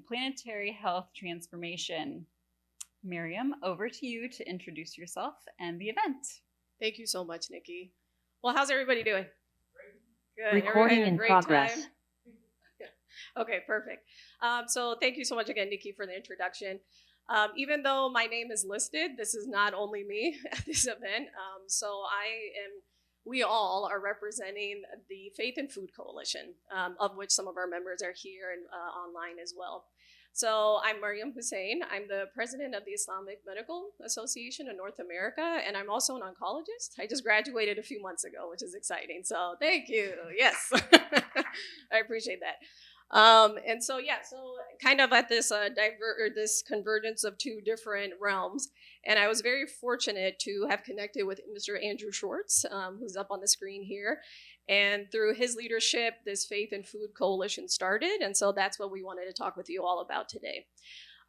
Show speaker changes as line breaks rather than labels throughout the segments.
Planetary Health Transformation. Marium, over to you to introduce yourself and the event.
Thank you so much, Nikki. Well, how's everybody doing? Good.
Recording in progress.
Time? Okay, perfect. So thank you so much again, Nikki, for the introduction. Even though my name is listed, this is not only me at this event. We all are representing the Faith and Food Coalition, of which some of our members are here and online as well. So I'm Marium Husain. I'm the president of the Islamic Medical Association of North America, and I'm also an oncologist. I just graduated a few months ago, which is exciting. So thank you. Yes, I appreciate that. So kind of at this this convergence of two different realms, and I was very fortunate to have connected with Mr. Andrew Schwartz, who's up on the screen here, and through his leadership, this Faith and Food Coalition started, and so that's what we wanted to talk with you all about today.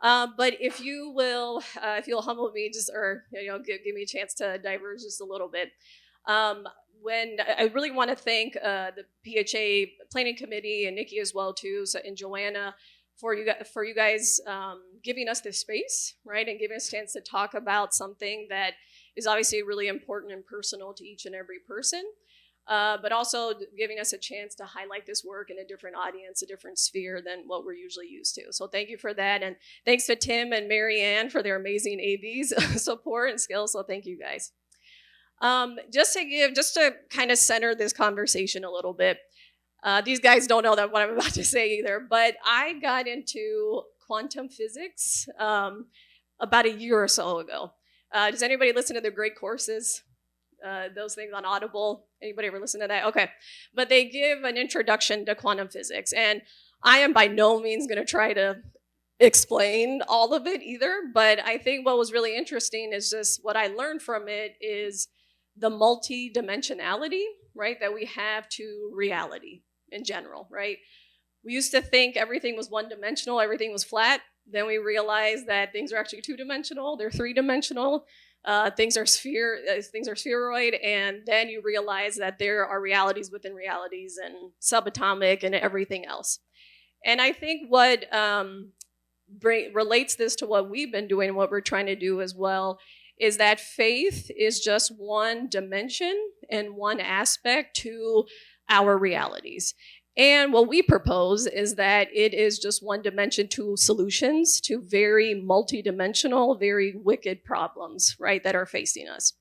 But if you will, if you'll humble me, give me a chance to diverge just a little bit. When I really want to thank the PHA Planning Committee and Nikki as well too, and Joanna for you guys giving us this space, right, and giving us a chance to talk about something that is obviously really important and personal to each and every person, but also giving us a chance to highlight this work in a different audience, a different sphere than what we're usually used to. So thank you for that, and thanks to Tim and Mary Ann for their amazing AVs support and skills. So thank you guys. Just to kind of center this conversation a little bit, these guys don't know what I'm about to say either, but I got into quantum physics about a year or so ago. Does anybody listen to the great courses? Those things on Audible? Anybody ever listen to that? Okay. But they give an introduction to quantum physics, and I am by no means going to try to explain all of it either, but I think what was really interesting is just what I learned from it is the multi-dimensionality, right, that we have to reality in general, right? We used to think everything was one-dimensional, everything was flat. Then we realized that things are actually two-dimensional, they're three-dimensional, things are spheroid, and then you realize that there are realities within realities and subatomic and everything else. And I think what relates this to what we've been doing and what we're trying to do as well is that faith is just one dimension and one aspect to our realities. And what we propose is that it is just one dimension to solutions to very multidimensional, very wicked problems, right, that are facing us.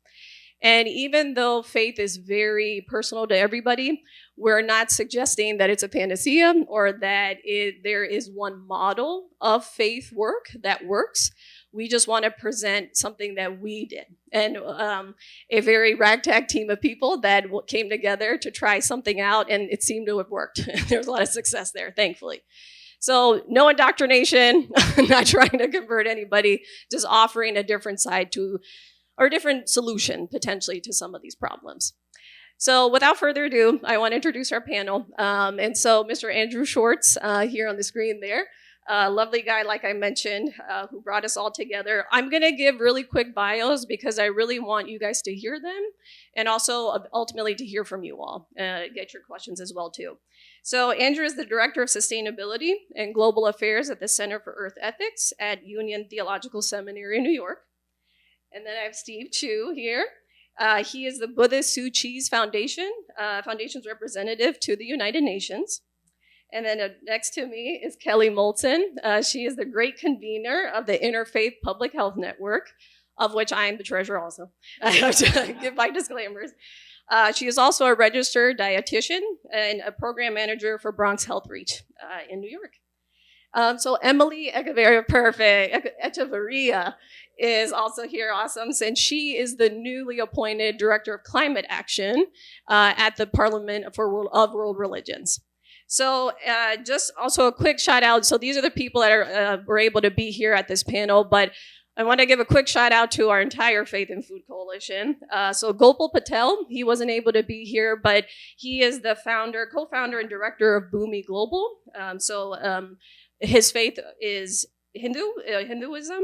And even though faith is very personal to everybody, we're not suggesting that it's a panacea or that there is one model of faith work that works. We just want to present something that we did. And a very ragtag team of people that came together to try something out, and it seemed to have worked. There was a lot of success there, thankfully. So no indoctrination, not trying to convert anybody, just offering a different side to, or a different solution potentially to some of these problems. So without further ado, I want to introduce our panel. And so Mr. Andrew Schwartz here on the screen there, lovely guy, like I mentioned, who brought us all together. I'm going to give really quick bios because I really want you guys to hear them and also ultimately to hear from you all, get your questions as well too. So Andrew is the Director of Sustainability and Global Affairs at the Center for Earth Ethics at Union Theological Seminary in New York. And then I have Steve Chu here. He is the Buddhist Sue Cheese Foundation's representative to the United Nations. And then next to me is Kelly Moulton. She is the great convener of the Interfaith Public Health Network, of which I am the treasurer also. I have to give my disclaimers. She is also a registered dietitian and a program manager for Bronx Health Reach in New York. So Emily Echeverria is also here, awesome, since she is the newly appointed Director of Climate Action at the Parliament of World Religions. So just also a quick shout out. So these are the people that were able to be here at this panel, but I want to give a quick shout out to our entire Faith and Food Coalition. So Gopal Patel, he wasn't able to be here, but he is the co-founder and director of Bhumi Global. His faith is Hinduism.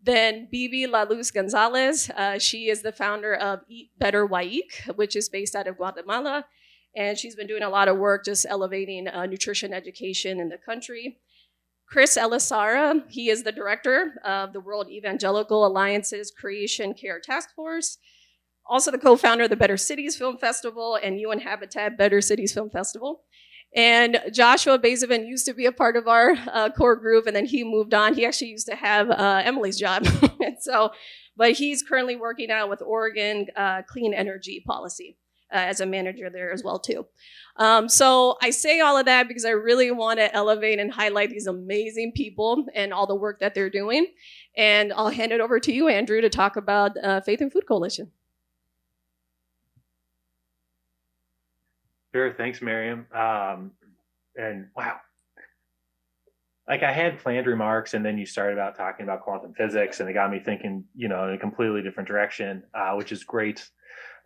Then Bibi La Luz Gonzalez, she is the founder of Eat Better Waik, which is based out of Guatemala. And she's been doing a lot of work just elevating nutrition education in the country. Chris Elisara, he is the director of the World Evangelical Alliance's Creation Care Task Force, also the co-founder of the Better Cities Film Festival and UN Habitat Better Cities Film Festival. And Joshua Bezavin used to be a part of our core group, and then he moved on. He actually used to have Emily's job. But he's currently working out with Oregon Clean Energy Policy as a manager there as well, too. So I say all of that because I really want to elevate and highlight these amazing people and all the work that they're doing. And I'll hand it over to you, Andrew, to talk about Faith and Food Coalition.
Sure, thanks, Marium. And wow, like I had planned remarks, and then you started out talking about quantum physics, and it got me thinking, in a completely different direction, which is great.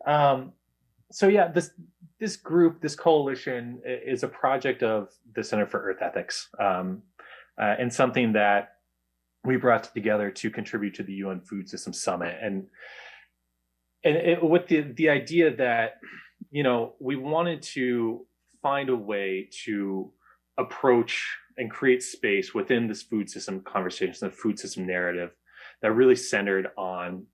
So yeah, this group, this coalition, is a project of the Center for Earth Ethics, and something that we brought together to contribute to the UN Food System Summit, and with the idea that we wanted to find a way to approach and create space within this food system conversation, the food system narrative, that really centered on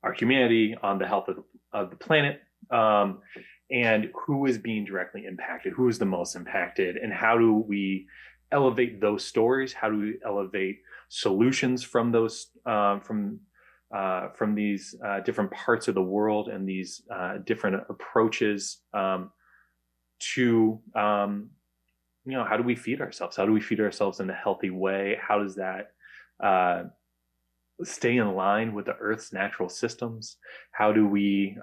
our humanity, on the health of the planet, and who is being directly impacted, who is the most impacted, and how do we elevate those stories? How do we elevate solutions from those from these different parts of the world and these different approaches to how do we feed ourselves? How do we feed ourselves in a healthy way? How does that stay in line with the Earth's natural systems? How do we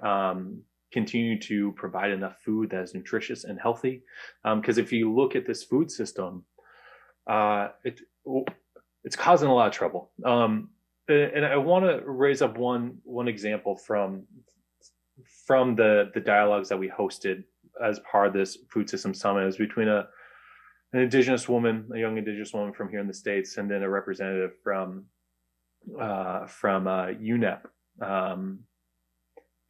continue to provide enough food that is nutritious and healthy? Because if you look at this food system, it's causing a lot of trouble. And I want to raise up one example from the dialogues that we hosted as part of this food system summit. It was between an indigenous woman, a young indigenous woman from here in the States, and then a representative from UNEP.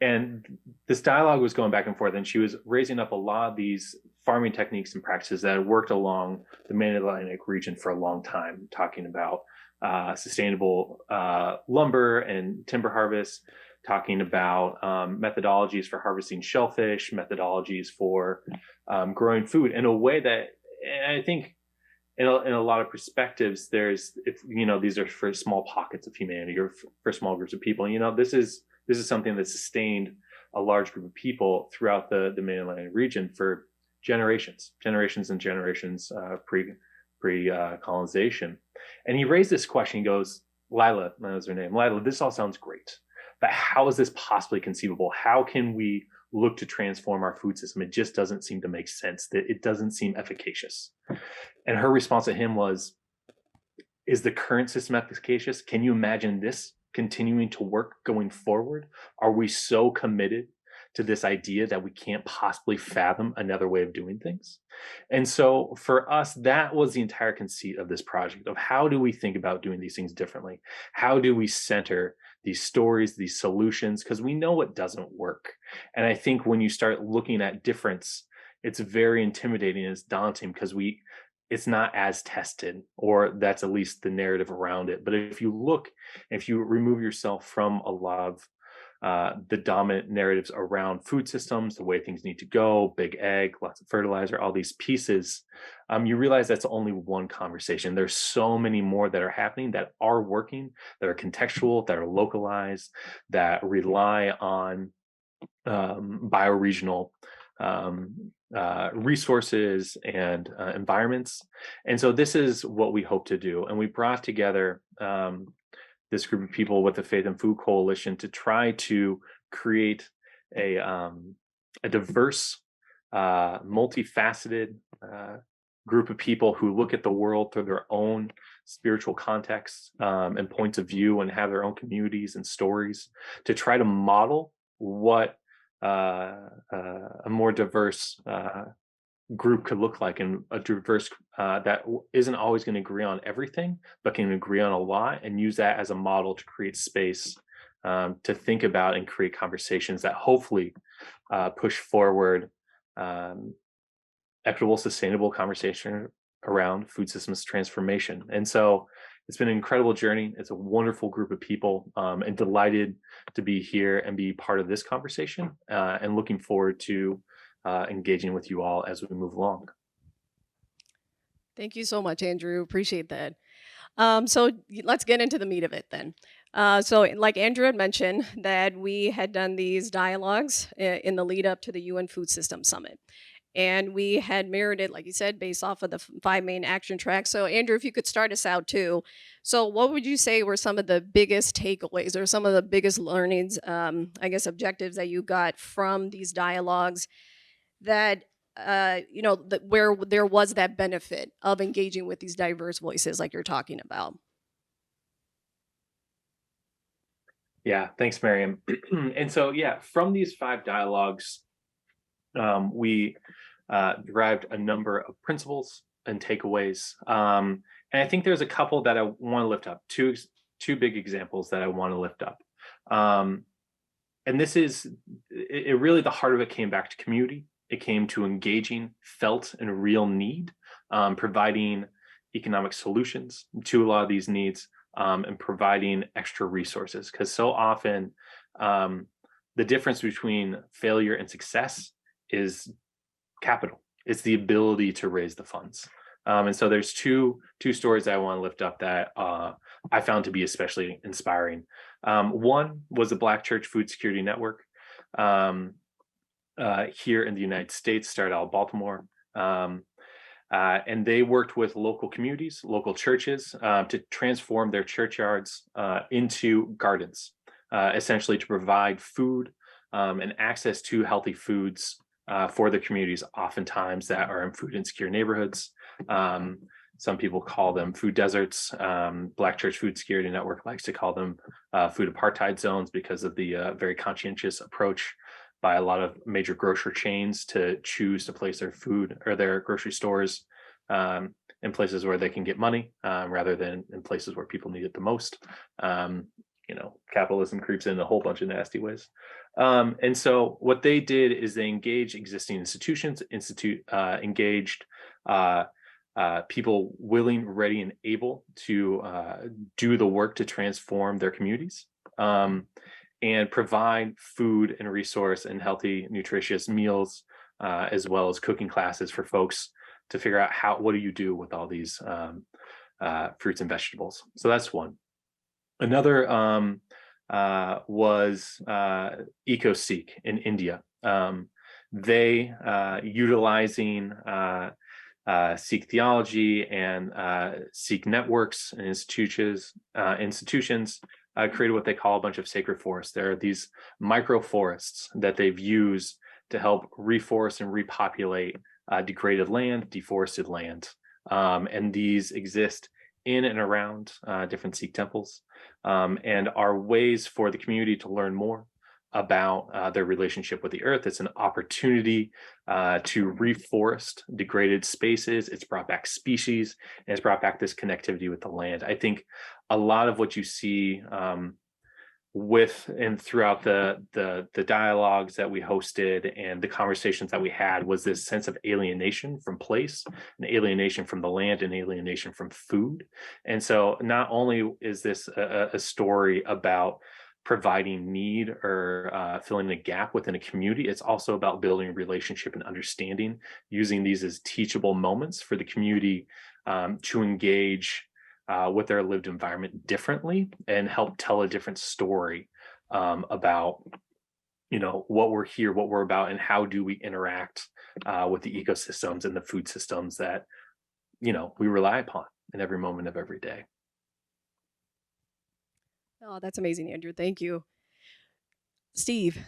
And this dialogue was going back and forth, and she was raising up a lot of these farming techniques and practices that had worked along the Mid-Atlantic region for a long time, talking about sustainable lumber and timber harvest, talking about methodologies for harvesting shellfish, methodologies for growing food in a way that, and I think in a lot of perspectives, these are for small pockets of humanity or for small groups of people. This is something that sustained a large group of people throughout the Mid-Atlantic region for generations and generations pre-colonization. And he raised this question. He goes, Lila, that was her name. Lila, this all sounds great, but how is this possibly conceivable? How can we look to transform our food system? It just doesn't seem to make sense. That it doesn't seem efficacious. And her response to him was, is the current system efficacious? Can you imagine this continuing to work going forward? Are we so committed to this idea that we can't possibly fathom another way of doing things? And so for us, that was the entire conceit of this project, of how do we think about doing these things differently? How do we center these stories, these solutions? Because we know what doesn't work. And I think when you start looking at difference, it's very intimidating and it's daunting because it's not as tested, or that's at least the narrative around it. But if you remove yourself from a lot of the dominant narratives around food systems, the way things need to go, big egg, lots of fertilizer, all these pieces, you realize that's only one conversation. There's so many more that are happening, that are working, that are contextual, that are localized, that rely on bioregional resources and environments. And so this is what we hope to do. And we brought together this group of people with the Faith and Food Coalition to try to create a diverse, multifaceted group of people who look at the world through their own spiritual contexts and points of view, and have their own communities and stories, to try to model what a more diverse group could look like, and a diverse that isn't always going to agree on everything, but can agree on a lot, and use that as a model to create space to think about and create conversations that hopefully push forward equitable, sustainable conversation around food systems transformation. And so it's been an incredible journey. It's a wonderful group of people, and delighted to be here and be part of this conversation, and looking forward to engaging with you all as we move along.
Thank you so much, Andrew. Appreciate that. So let's get into the meat of it then. So like Andrew had mentioned, that we had done these dialogues in the lead up to the UN Food System Summit. And we had mirrored it, like you said, based off of the 5 main action tracks. So Andrew, if you could start us out too. So what would you say were some of the biggest takeaways or some of the biggest learnings, I guess, objectives that you got from these dialogues that where there was that benefit of engaging with these diverse voices like you're talking about?
Yeah, thanks, Marium. And so, yeah, from these 5 dialogues, we derived a number of principles and takeaways. And I think there's a couple that I want to lift up, two big examples that I want to lift up. And this is, it really, the heart of it came back to community. It came to engaging felt and real need, providing economic solutions to a lot of these needs, and providing extra resources. Because so often the difference between failure and success is capital. It's the ability to raise the funds. And so there's two stories that I want to lift up that I found to be especially inspiring. One was the Black Church Food Security Network here in the United States, started out of Baltimore. And they worked with local communities, local churches, to transform their churchyards into gardens, essentially to provide food and access to healthy foods for the communities, oftentimes that are in food insecure neighborhoods. Some people call them food deserts. Black Church Food Security Network likes to call them food apartheid zones because of the very conscientious approach by a lot of major grocery chains to choose to place their food or their grocery stores in places where they can get money, rather than in places where people need it the most. Capitalism creeps in a whole bunch of nasty ways. And so what they did is they engaged existing institutions, engaged people willing, ready, and able to do the work to transform their communities, and provide food and resource and healthy, nutritious meals, as well as cooking classes for folks to figure out what do you do with all these fruits and vegetables. So that's one. Another was EcoSeek in India. They, utilizing Sikh theology and Sikh networks and institutions, created what they call a bunch of sacred forests. There are these micro forests that they've used to help reforest and repopulate degraded land, deforested land. And these exist in and around different Sikh temples, and are ways for the community to learn more about their relationship with the earth. It's an opportunity to reforest degraded spaces. It's brought back species, and it's brought back this connectivity with the land. I think a lot of what you see with and throughout the dialogues that we hosted and the conversations that we had was this sense of alienation from place, and alienation from the land, and alienation from food. And so not only is this a story about providing need or filling a gap within a community, it's also about building a relationship and understanding, using these as teachable moments for the community to engage with their lived environment differently and help tell a different story about what we're here, what we're about, and how do we interact with the ecosystems and the food systems that we rely upon in every moment of every day.
Oh, that's amazing, Andrew. Thank you. Steve,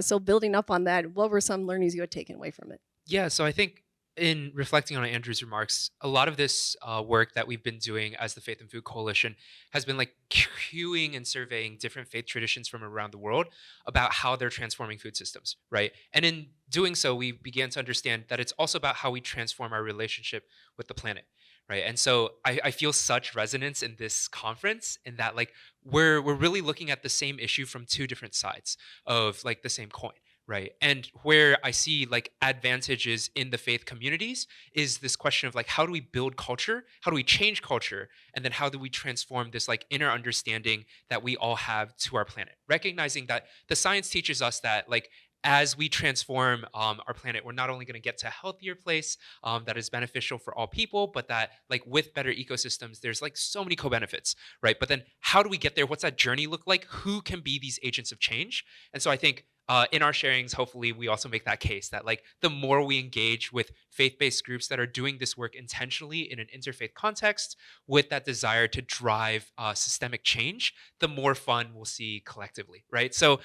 so building up on that, what were some learnings you had taken away from it?
Yeah, so I think in reflecting on Andrew's remarks, a lot of this work that we've been doing as the Faith and Food Coalition has been like queuing and surveying different faith traditions from around the world about how they're transforming food systems, right? And in doing so, we began to understand that it's also about how we transform our relationship with the planet, right? And so I feel such resonance in this conference in that like we're really looking at the same issue from two different sides of like the same coin, right? And where I see like advantages in the faith communities is this question of like, how do we build culture? How do we change culture? And then how do we transform this like inner understanding that we all have to our planet? Recognizing that the science teaches us that like, as we transform our planet, we're not only going to get to a healthier place that is beneficial for all people, but that like with better ecosystems, there's like so many co-benefits, right? But then how do we get there? What's that journey look like? Who can be these agents of change? And so I think in our sharings, hopefully we also make that case that like the more we engage with faith-based groups that are doing this work intentionally in an interfaith context with that desire to drive systemic change, the more fun we'll see collectively, right? So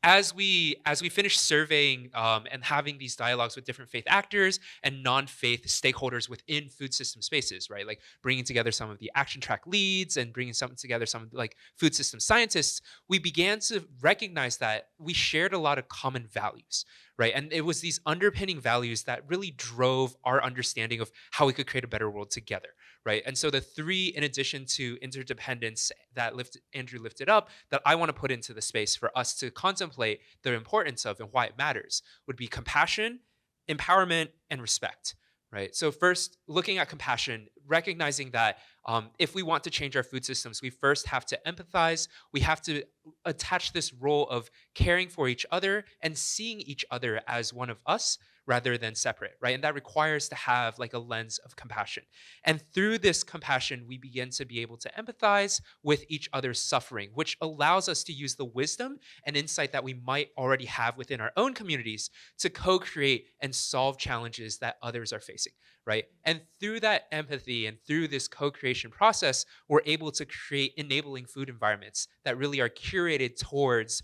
as we finish surveying and having these dialogues with different faith actors and non-faith stakeholders within food system spaces, right? Like bringing together some of the action track leads and bringing some together some of the, like food system scientists, we began to recognize that we shared a lot of common values, right? And it was these underpinning values that really drove our understanding of how we could create a better world together, right? And so the three, in addition to interdependence that Andrew lifted up, that I want to put into the space for us to contemplate the importance of and why it matters would be compassion, empowerment, and respect, right? So first, looking at compassion, recognizing that if we want to change our food systems, we first have to empathize. We have to attach this role of caring for each other and seeing each other as one of us rather than separate, right? And that requires to have like a lens of compassion. And through this compassion, we begin to be able to empathize with each other's suffering, which allows us to use the wisdom and insight that we might already have within our own communities to co-create and solve challenges that others are facing, right? And through that empathy and through this co-creation process, we're able to create enabling food environments that really are curated towards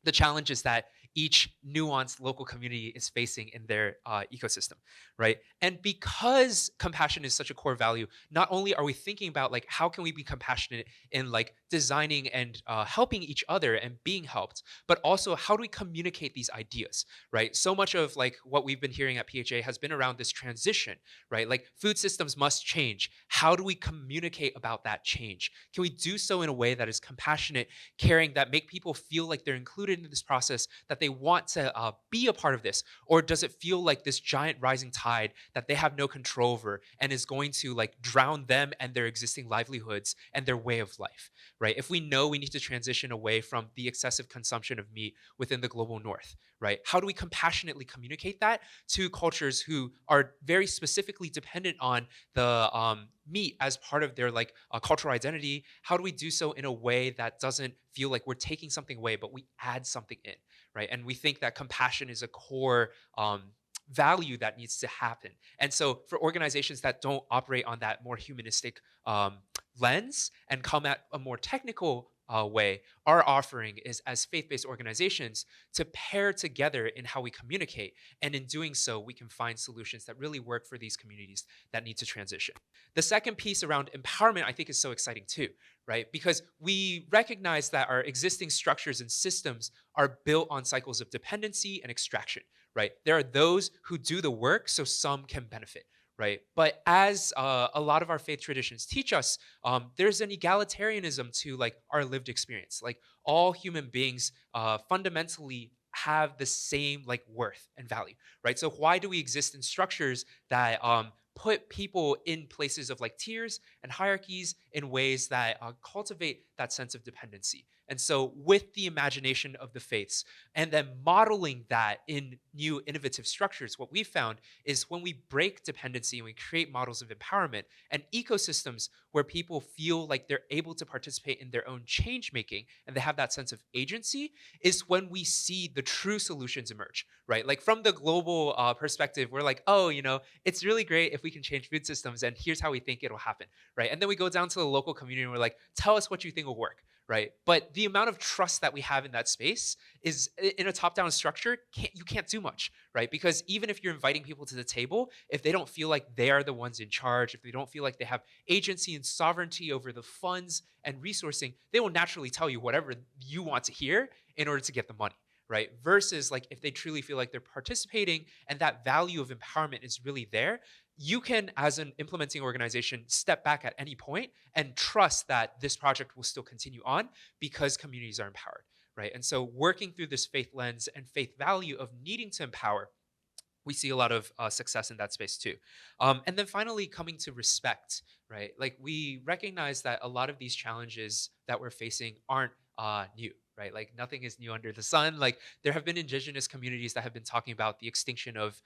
the challenges that each nuanced local community is facing in their ecosystem, right? And because compassion is such a core value, not only are we thinking about like how can we be compassionate in like designing and helping each other and being helped, but also how do we communicate these ideas, right? So much of like what we've been hearing at PHA has been around this transition, right? Like food systems must change. How do we communicate about that change? Can we do so in a way that is compassionate, caring, that make people feel like they're included in this process, that they want to be a part of this? Or does it feel like this giant rising tide that they have no control over and is going to like drown them and their existing livelihoods and their way of life, right? If we know we need to transition away from the excessive consumption of meat within the global north, right? How do we compassionately communicate that to cultures who are very specifically dependent on the meat as part of their like cultural identity? How do we do so in a way that doesn't feel like we're taking something away, but we add something in, right? And we think that compassion is a core value that needs to happen. And so for organizations that don't operate on that more humanistic lens and come at a more technical way, our offering is as faith-based organizations to pair together in how we communicate. And in doing so, we can find solutions that really work for these communities that need to transition. The second piece around empowerment, I think, is so exciting too, right? Because we recognize that our existing structures and systems are built on cycles of dependency and extraction, right? There are those who do the work so some can benefit, right? But as a lot of our faith traditions teach us, there's an egalitarianism to like our lived experience. Like all human beings fundamentally have the same like worth and value, right? So why do we exist in structures that put people in places of like tiers and hierarchies in ways that cultivate that sense of dependency? And so with the imagination of the faiths and then modeling that in new innovative structures, what we found is when we break dependency and we create models of empowerment and ecosystems where people feel like they're able to participate in their own change making and they have that sense of agency, is when we see the true solutions emerge, right? Like from the global perspective, we're like, oh, you know, it's really great if we can change food systems and here's how we think it'll happen, right? And then we go down to the local community and we're like, tell us what you think will work, right? But the amount of trust that we have in that space is in a top-down structure, you can't do much, right? Because even if you're inviting people to the table, if they don't feel like they are the ones in charge, if they don't feel like they have agency and sovereignty over the funds and resourcing, they will naturally tell you whatever you want to hear in order to get the money, right? Versus like if they truly feel like they're participating and that value of empowerment is really there, you can, as an implementing organization, step back at any point and trust that this project will still continue on because communities are empowered, right? And so working through this faith lens and faith value of needing to empower, we see a lot of success in that space too. And then finally, coming to respect, right? Like we recognize that a lot of these challenges that we're facing aren't new, right? Like nothing is new under the sun. Like there have been indigenous communities that have been talking about the extinction of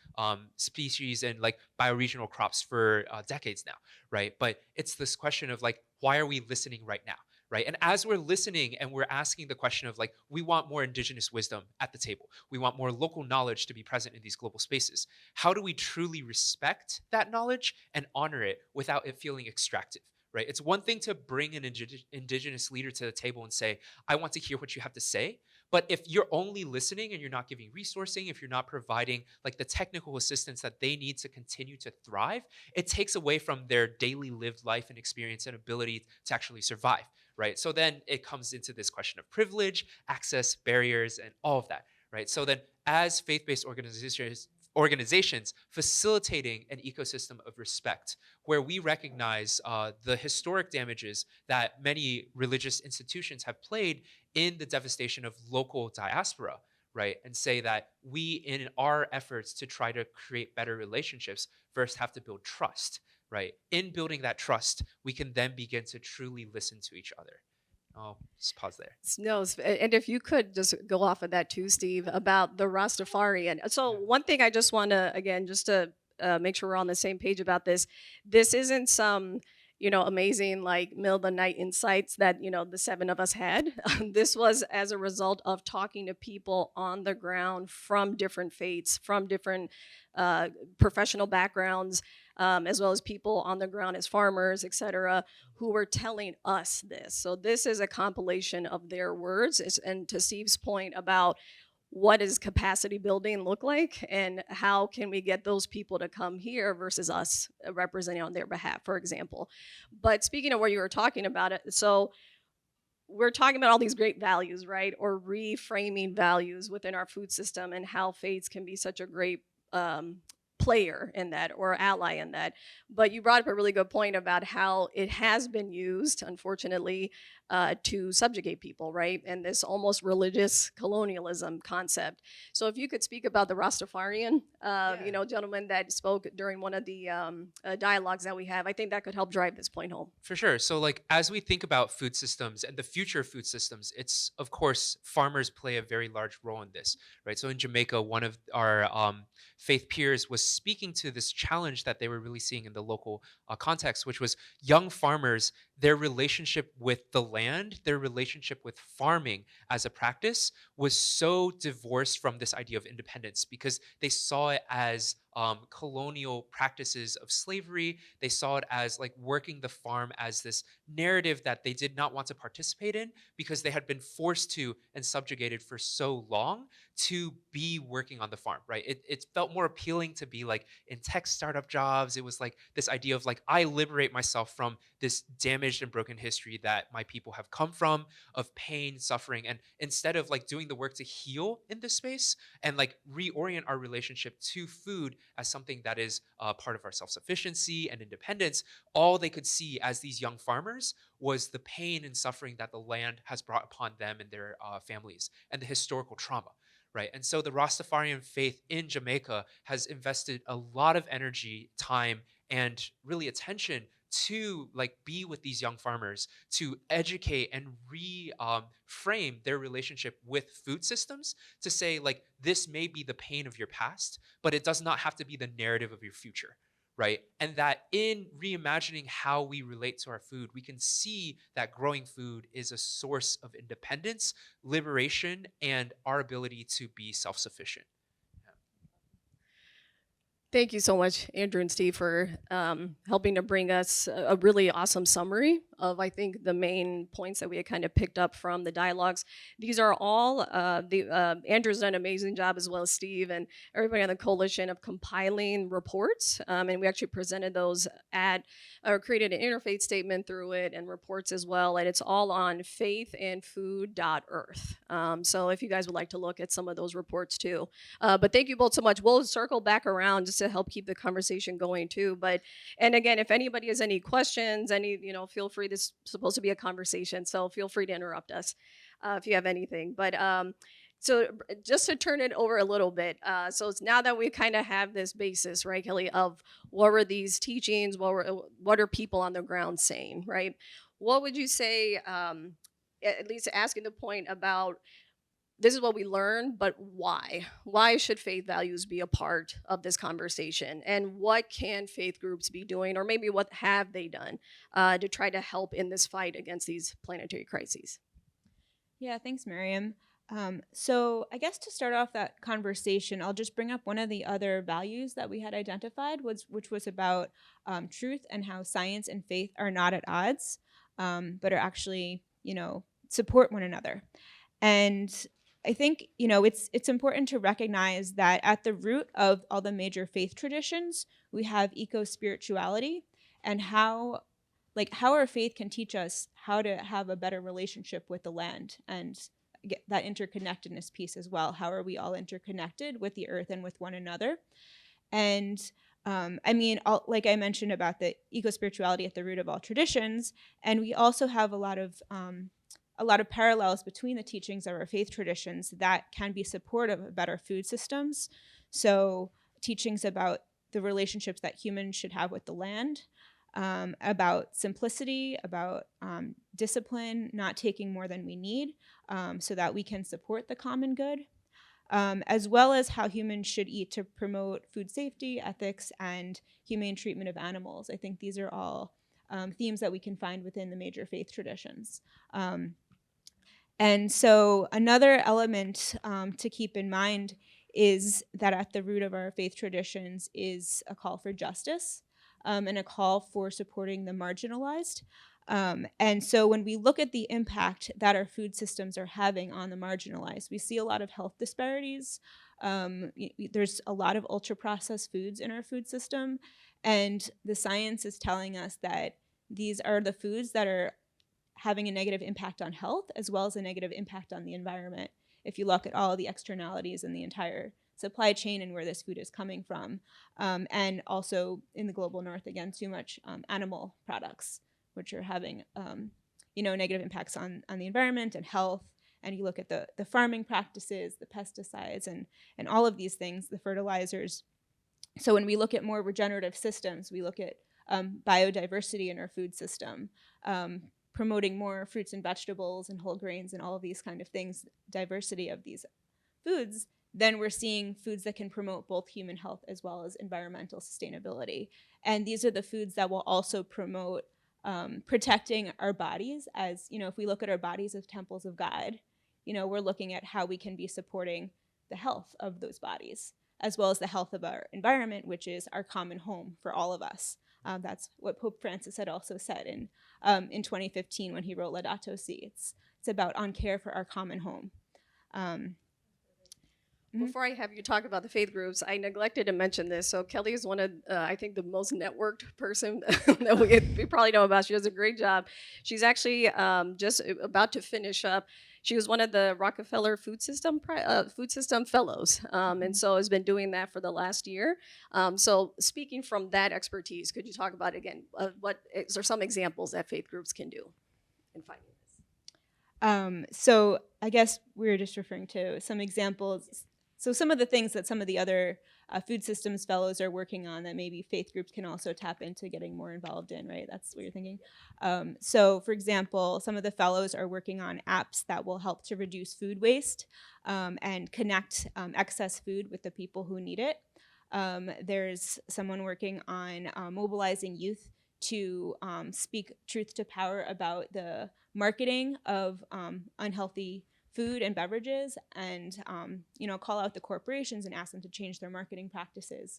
species and like bioregional crops for decades now, right? But it's this question of like, why are we listening right now? Right. And as we're listening and we're asking the question of like, we want more indigenous wisdom at the table. We want more local knowledge to be present in these global spaces. How do we truly respect that knowledge and honor it without it feeling extractive? Right. It's one thing to bring an indigenous leader to the table and say, I want to hear what you have to say. But if you're only listening and you're not giving resourcing, if you're not providing like the technical assistance that they need to continue to thrive, it takes away from their daily lived life and experience and ability to actually survive. Right. So then it comes into this question of privilege, access, barriers, and all of that. Right. So then as faith-based organizations facilitating an ecosystem of respect where we recognize the historic damages that many religious institutions have played in the devastation of local diaspora, right? And say that we, in our efforts to try to create better relationships, first have to build trust. Right. In building that trust, we can then begin to truly listen to each other. I'll just pause there.
No, and if you could just go off of that too, Steve, about the Rastafarian. So one thing I just want to, again, just to make sure we're on the same page about this. This isn't some, amazing like middle of the night insights that, the seven of us had. This was as a result of talking to people on the ground from different faiths, from different professional backgrounds, as well as people on the ground as farmers, etc., who were telling us this. So this is a compilation of their words. And to Steve's point about what does capacity building look like and how can we get those people to come here versus us representing on their behalf, for example. But speaking of where you were talking about it, so we're talking about all these great values, right? Or reframing values within our food system and how faiths can be such a great player in that or ally in that. But you brought up a really good point about how it has been used, unfortunately, to subjugate people, right? And this almost religious colonialism concept. So if you could speak about the Rastafarian, gentleman that spoke during one of the dialogues that we have, I think that could help drive this point home.
For sure. So like as we think about food systems and the future of food systems, it's of course farmers play a very large role in this, right? So in Jamaica, one of our faith peers was speaking to this challenge that they were really seeing in the local context, which was young farmers, their relationship with the land, their relationship with farming as a practice was so divorced from this idea of independence because they saw it as colonial practices of slavery. They saw it as like working the farm as this narrative that they did not want to participate in because they had been forced to and subjugated for so long to be working on the farm, right? It felt more appealing to be like in tech startup jobs. It was like this idea of like, I liberate myself from this damaged and broken history that my people have come from, of pain, suffering. And instead of like doing the work to heal in this space and like reorient our relationship to food as something that is part of our self-sufficiency and independence, all they could see as these young farmers was the pain and suffering that the land has brought upon them and their families and the historical trauma. Right. And so the Rastafarian faith in Jamaica has invested a lot of energy, time, and really attention to like be with these young farmers to educate and reframe their relationship with food systems to say like this may be the pain of your past, but it does not have to be the narrative of your future. Right. And that in reimagining how we relate to our food, we can see that growing food is a source of independence, liberation, and our ability to be self-sufficient.
Thank you so much, Andrew and Steve, for helping to bring us a really awesome summary of, I think, the main points that we had kind of picked up from the dialogues. These are all, Andrew's done an amazing job, as well as Steve and everybody on the coalition, of compiling reports. And we actually presented those or created an interfaith statement through it and reports as well. And it's all on faithandfood.earth. So if you guys would like to look at some of those reports too. But thank you both so much. We'll circle back around just to help keep the conversation going too. And again, if anybody has any questions, feel free. This is supposed to be a conversation, so feel free to interrupt us. if you have anything. But so just to turn it over a little bit, so it's now that we kind of have this basis, right, Kelly, of what were these teachings, what are people on the ground saying, right? What would you say, at least asking the point about this is what we learn, but why? Why should faith values be a part of this conversation? And what can faith groups be doing, or maybe what have they done to try to help in this fight against these planetary crises?
Yeah, thanks, Mariam. So I guess to start off that conversation, I'll just bring up one of the other values that we had identified, which was about truth and how science and faith are not at odds, but are actually, support one another. And I think, it's important to recognize that at the root of all the major faith traditions, we have eco-spirituality, and how our faith can teach us how to have a better relationship with the land and get that interconnectedness piece as well. How are we all interconnected with the earth and with one another? And like I mentioned about the eco-spirituality at the root of all traditions, and we also have a lot of parallels between the teachings of our faith traditions that can be supportive of better food systems. So teachings about the relationships that humans should have with the land, about simplicity, about discipline, not taking more than we need, so that we can support the common good, as well as how humans should eat to promote food safety, ethics, and humane treatment of animals. I think these are all themes that we can find within the major faith traditions. And so another element to keep in mind is that at the root of our faith traditions is a call for justice, and a call for supporting the marginalized. And so when we look at the impact that our food systems are having on the marginalized, we see a lot of health disparities. There's a lot of ultra-processed foods in our food system, and the science is telling us that these are the foods that are having a negative impact on health as well as a negative impact on the environment. If you look at all of the externalities in the entire supply chain and where this food is coming from, and also in the global north, again, too much animal products, which are having negative impacts on the environment and health. And you look at the farming practices, the pesticides, and all of these things, the fertilizers. So when we look at more regenerative systems, we look at biodiversity in our food system, promoting more fruits and vegetables and whole grains and all of these kind of things, diversity of these foods, then we're seeing foods that can promote both human health as well as environmental sustainability. And these are the foods that will also promote protecting our bodies. As if we look at our bodies as temples of God, we're looking at how we can be supporting the health of those bodies, as well as the health of our environment, which is our common home for all of us. That's what Pope Francis had also said in 2015 when he wrote Laudato Si. It's about on care for our common home.
Before I have you talk about the faith groups, I neglected to mention this. So Kelly is one of, I think, the most networked person that we probably know about. She does a great job. She's actually just about to finish up. She was one of the Rockefeller Food System Fellows, and so has been doing that for the last year. So speaking from that expertise, could you talk about, again, what are some examples that faith groups can do in fighting this?
So I guess we were just referring to some examples. So some of the things that some of the other food systems fellows are working on that maybe faith groups can also tap into getting more involved in, right? That's what you're thinking. So for example, some of the fellows are working on apps that will help to reduce food waste and connect excess food with the people who need it. There's someone working on mobilizing youth to speak truth to power about the marketing of unhealthy food and beverages, and call out the corporations and ask them to change their marketing practices.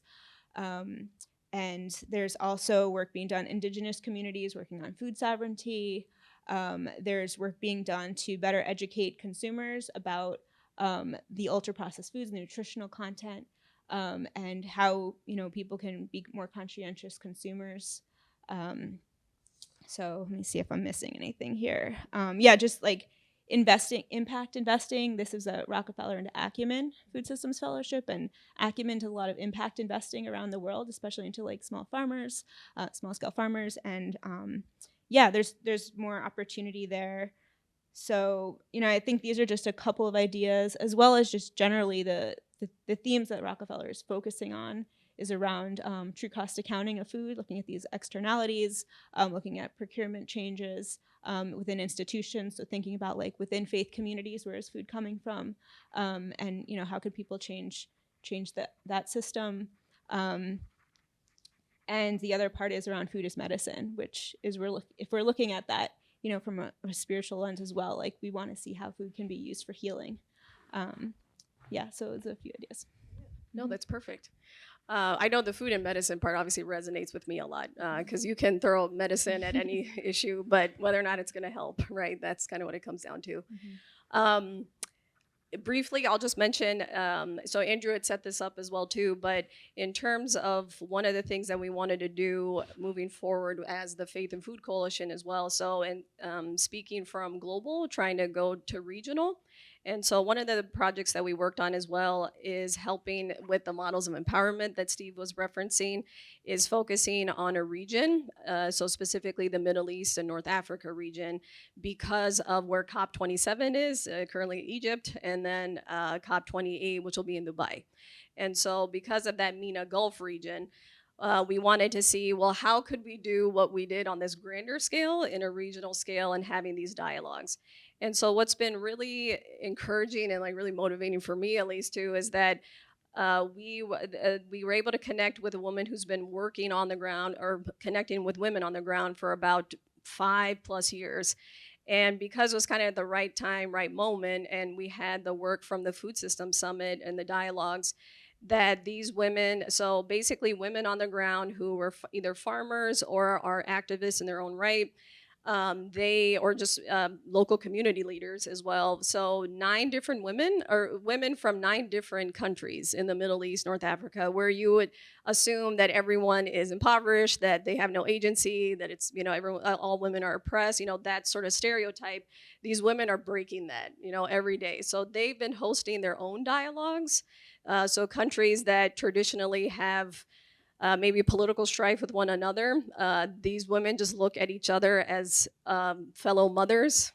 And there's also work being done, indigenous communities working on food sovereignty. There's work being done to better educate consumers about the ultra-processed foods, the nutritional content, and how people can be more conscientious consumers. So let me see if I'm missing anything here. Just like impact investing. This is a Rockefeller and Acumen Food Systems Fellowship, and Acumen to a lot of impact investing around the world, especially into like small scale farmers. And there's more opportunity there. So, I think these are just a couple of ideas, as well as just generally the themes that Rockefeller is focusing on is around true cost accounting of food, looking at these externalities, looking at procurement changes within institutions. So thinking about like within faith communities, where is food coming from, and how could people change that system. And the other part is around food as medicine, which is if we're looking at that, from a spiritual lens as well, like we want to see how food can be used for healing. Yeah, so it's a few ideas.
No, that's perfect. I know the food and medicine part obviously resonates with me a lot because you can throw medicine at any issue, but whether or not it's going to help, right? That's kind of what it comes down to. Briefly, I'll just mention, so Andrew had set this up as well too, but in terms of one of the things that we wanted to do moving forward as the Faith and Food Coalition as well, so and speaking from global, trying to go to regional. And so one of the projects that we worked on as well is helping with the models of empowerment that Steve was referencing, is focusing on a region, so specifically the Middle East and North Africa region, because of where COP27 is, currently Egypt, and then COP28, which will be in Dubai. And so because of that MENA Gulf region, we wanted to see, well, how could we do what we did on this grander scale in a regional scale and having these dialogues? And so what's been really encouraging and like really motivating for me at least too is that we were able to connect with a woman who's been working on the ground or connecting with women on the ground for about 5+ years. And because it was kind of at the right time, right moment, and we had the work from the Food System Summit and the dialogues, that these women, so basically women on the ground who were either farmers or are activists in their own right, or just local community leaders as well. So 9 different women, or women from 9 different countries in the Middle East, North Africa, where you would assume that everyone is impoverished, that they have no agency, that it's, everyone, all women are oppressed, that sort of stereotype. These women are breaking that, every day. So they've been hosting their own dialogues. So countries that traditionally have maybe political strife with one another. These women just look at each other as fellow mothers,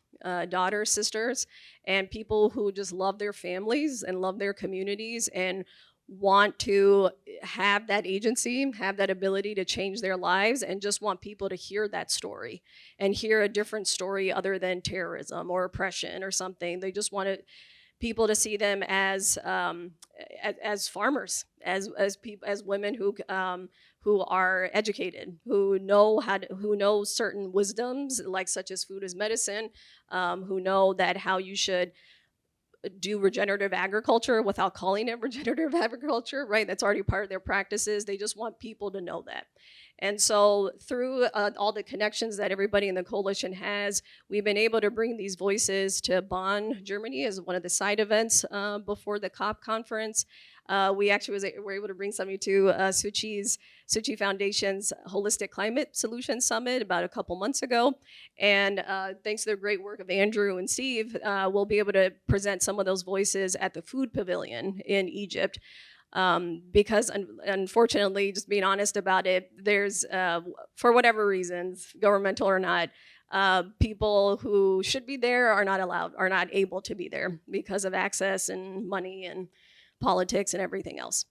daughters, sisters, and people who just love their families and love their communities and want to have that agency, have that ability to change their lives, and just want people to hear that story and hear a different story other than terrorism or oppression or something. They just want people to see them as farmers, as people, as women who are educated, who know certain wisdoms, like such as food as medicine, who know that how you should do regenerative agriculture without calling it regenerative agriculture, right? That's already part of their practices. They just want people to know that. And so through all the connections that everybody in the coalition has, we've been able to bring these voices to Bonn, Germany, as one of the side events before the COP conference. We actually were able to bring somebody to Suchi Foundation's Holistic Climate Solutions Summit about a couple months ago. And thanks to the great work of Andrew and Steve, we'll be able to present some of those voices at the Food Pavilion in Egypt. Because unfortunately, just being honest about it, there's, for whatever reasons, governmental or not, people who should be there are not able to be there because of access and money and politics and everything else.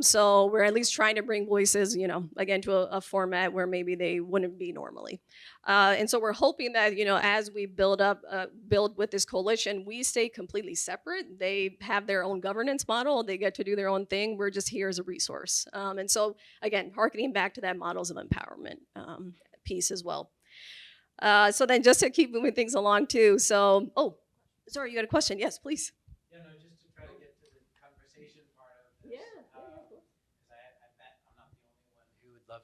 So we're at least trying to bring voices, again, to a format where maybe they wouldn't be normally. And so we're hoping that, as we build with this coalition, we stay completely separate. They have their own governance model. They get to do their own thing. We're just here as a resource. And so, again, hearkening back to that models of empowerment piece as well. So then just to keep moving things along too. So, sorry, you got a question? Yes, please.
Yeah, no, just to try to get to the conversation part of this. Because I bet I'm not the only one who would love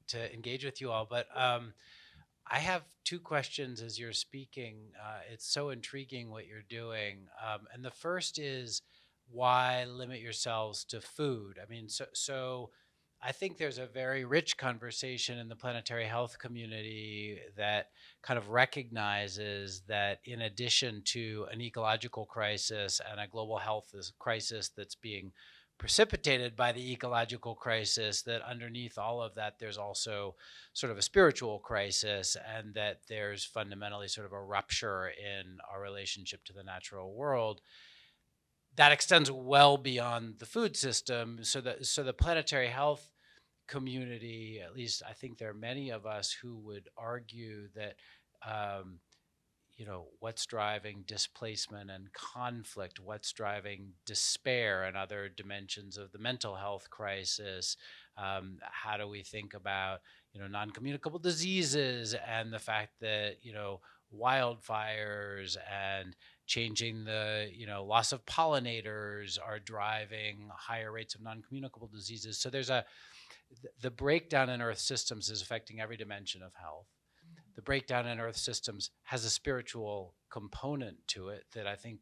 to engage with you all. But I have 2 questions as you're speaking. It's so intriguing what you're doing. And the first is, why limit yourselves to food? I mean, so I think there's a very rich conversation in the planetary health community that kind of recognizes that in addition to an ecological crisis and a global health crisis that's being precipitated by the ecological crisis, that underneath all of that, there's also sort of a spiritual crisis, and that there's fundamentally sort of a rupture in our relationship to the natural world that extends well beyond the food system. So the planetary health community, at least I think there are many of us who would argue that what's driving displacement and conflict, what's driving despair and other dimensions of the mental health crisis. How do we think about non-communicable diseases, and the fact that wildfires and changing the loss of pollinators are driving higher rates of non-communicable diseases. So the breakdown in Earth systems is affecting every dimension of health. The breakdown in Earth systems has a spiritual component to it that I think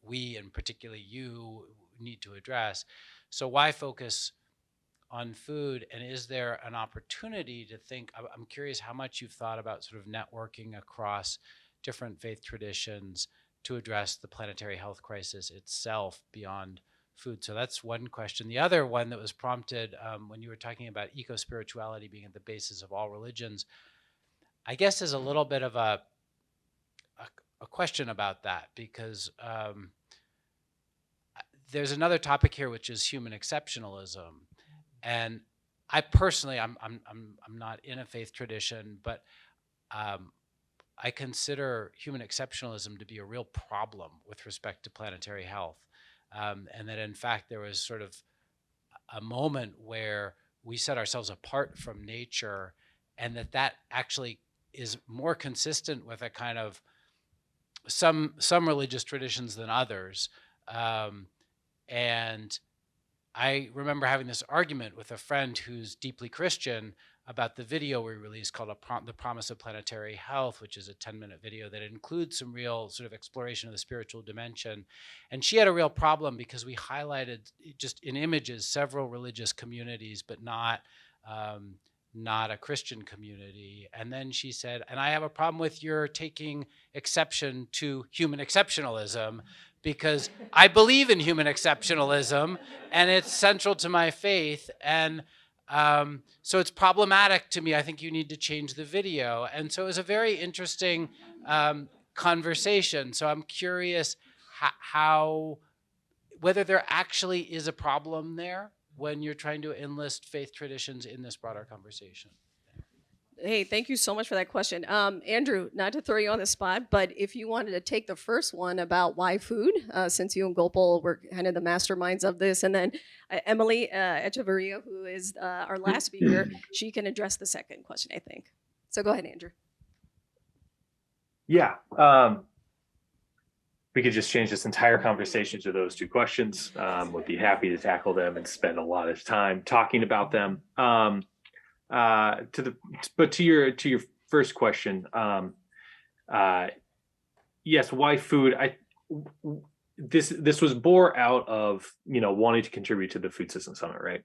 we, and particularly you, need to address. So why focus on food? And is there an opportunity to think, I'm curious how much you've thought about sort of networking across different faith traditions to address the planetary health crisis itself beyond food. So that's one question. The other one that was prompted when you were talking about eco-spirituality being at the basis of all religions, I guess is a little bit of a question about that, because there's another topic here, which is human exceptionalism. And I personally, I'm not in a faith tradition, but I consider human exceptionalism to be a real problem with respect to planetary health. And that in fact, there was sort of a moment where we set ourselves apart from nature, and that actually is more consistent with a kind of some religious traditions than others. And I remember having this argument with a friend who's deeply Christian about the video we released called The Promise of Planetary Health, which is a 10-minute video that includes some real sort of exploration of the spiritual dimension. And she had a real problem because we highlighted just in images several religious communities, but not a Christian community. And then she said, and I have a problem with your taking exception to human exceptionalism, because I believe in human exceptionalism and it's central to my faith. And so it's problematic to me. I think you need to change the video. And so it was a very interesting conversation. So I'm curious whether there actually is a problem there when you're trying to enlist faith traditions in this broader conversation.
Hey, thank you so much for that question. Andrew, not to throw you on the spot, but if you wanted to take the first one about why food, since you and Gopal were kind of the masterminds of this, and then Emily Echeverria, who is our last speaker, she can address the second question, I think. So go ahead, Andrew.
Yeah. We could just change this entire conversation to those two questions. Would be happy to tackle them and spend a lot of time talking about them. To your first question, yes, why food? This was born out of wanting to contribute to the Food System Summit, right?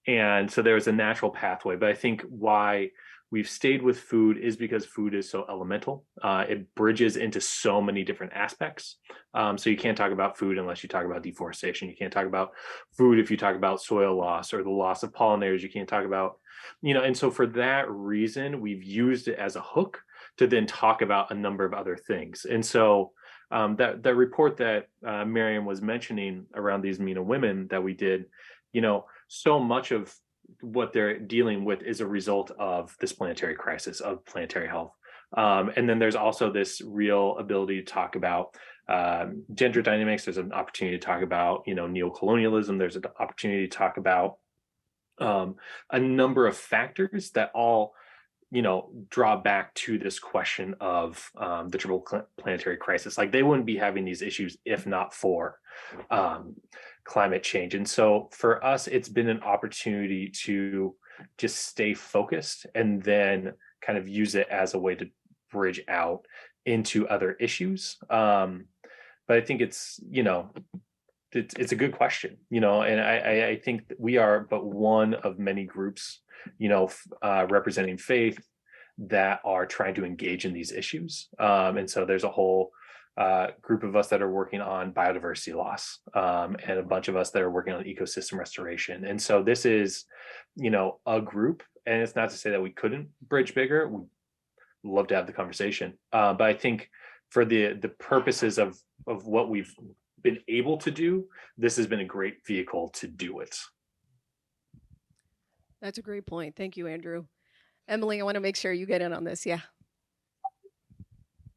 And so there was a natural pathway, but I think why we've stayed with food is because food is so elemental. It bridges into so many different aspects. So you can't talk about food unless you talk about deforestation. You can't talk about food if you talk about soil loss or the loss of pollinators. You can't talk about, and so for that reason, we've used it as a hook to then talk about a number of other things. And so that report that Marium was mentioning around these MENA women that we did, so much of what they're dealing with is a result of this planetary crisis of planetary health. And then there's also this real ability to talk about gender dynamics. There's an opportunity to talk about, neocolonialism. There's an opportunity to talk about a number of factors that all, draw back to this question of the triple planetary crisis. Like they wouldn't be having these issues if not for climate change. And so for us, it's been an opportunity to just stay focused and then kind of use it as a way to bridge out into other issues. But I think it's a good question, and I think that we are but one of many groups, representing faith that are trying to engage in these issues. And so there's a whole group of us that are working on biodiversity loss, and a bunch of us that are working on ecosystem restoration. And so this is, a group, and it's not to say that we couldn't bridge bigger. We'd love to have the conversation. But I think for the purposes of what we've been able to do, this has been a great vehicle to do it.
That's a great point. Thank you, Andrew. Emily, I want to make sure you get in on this. Yeah.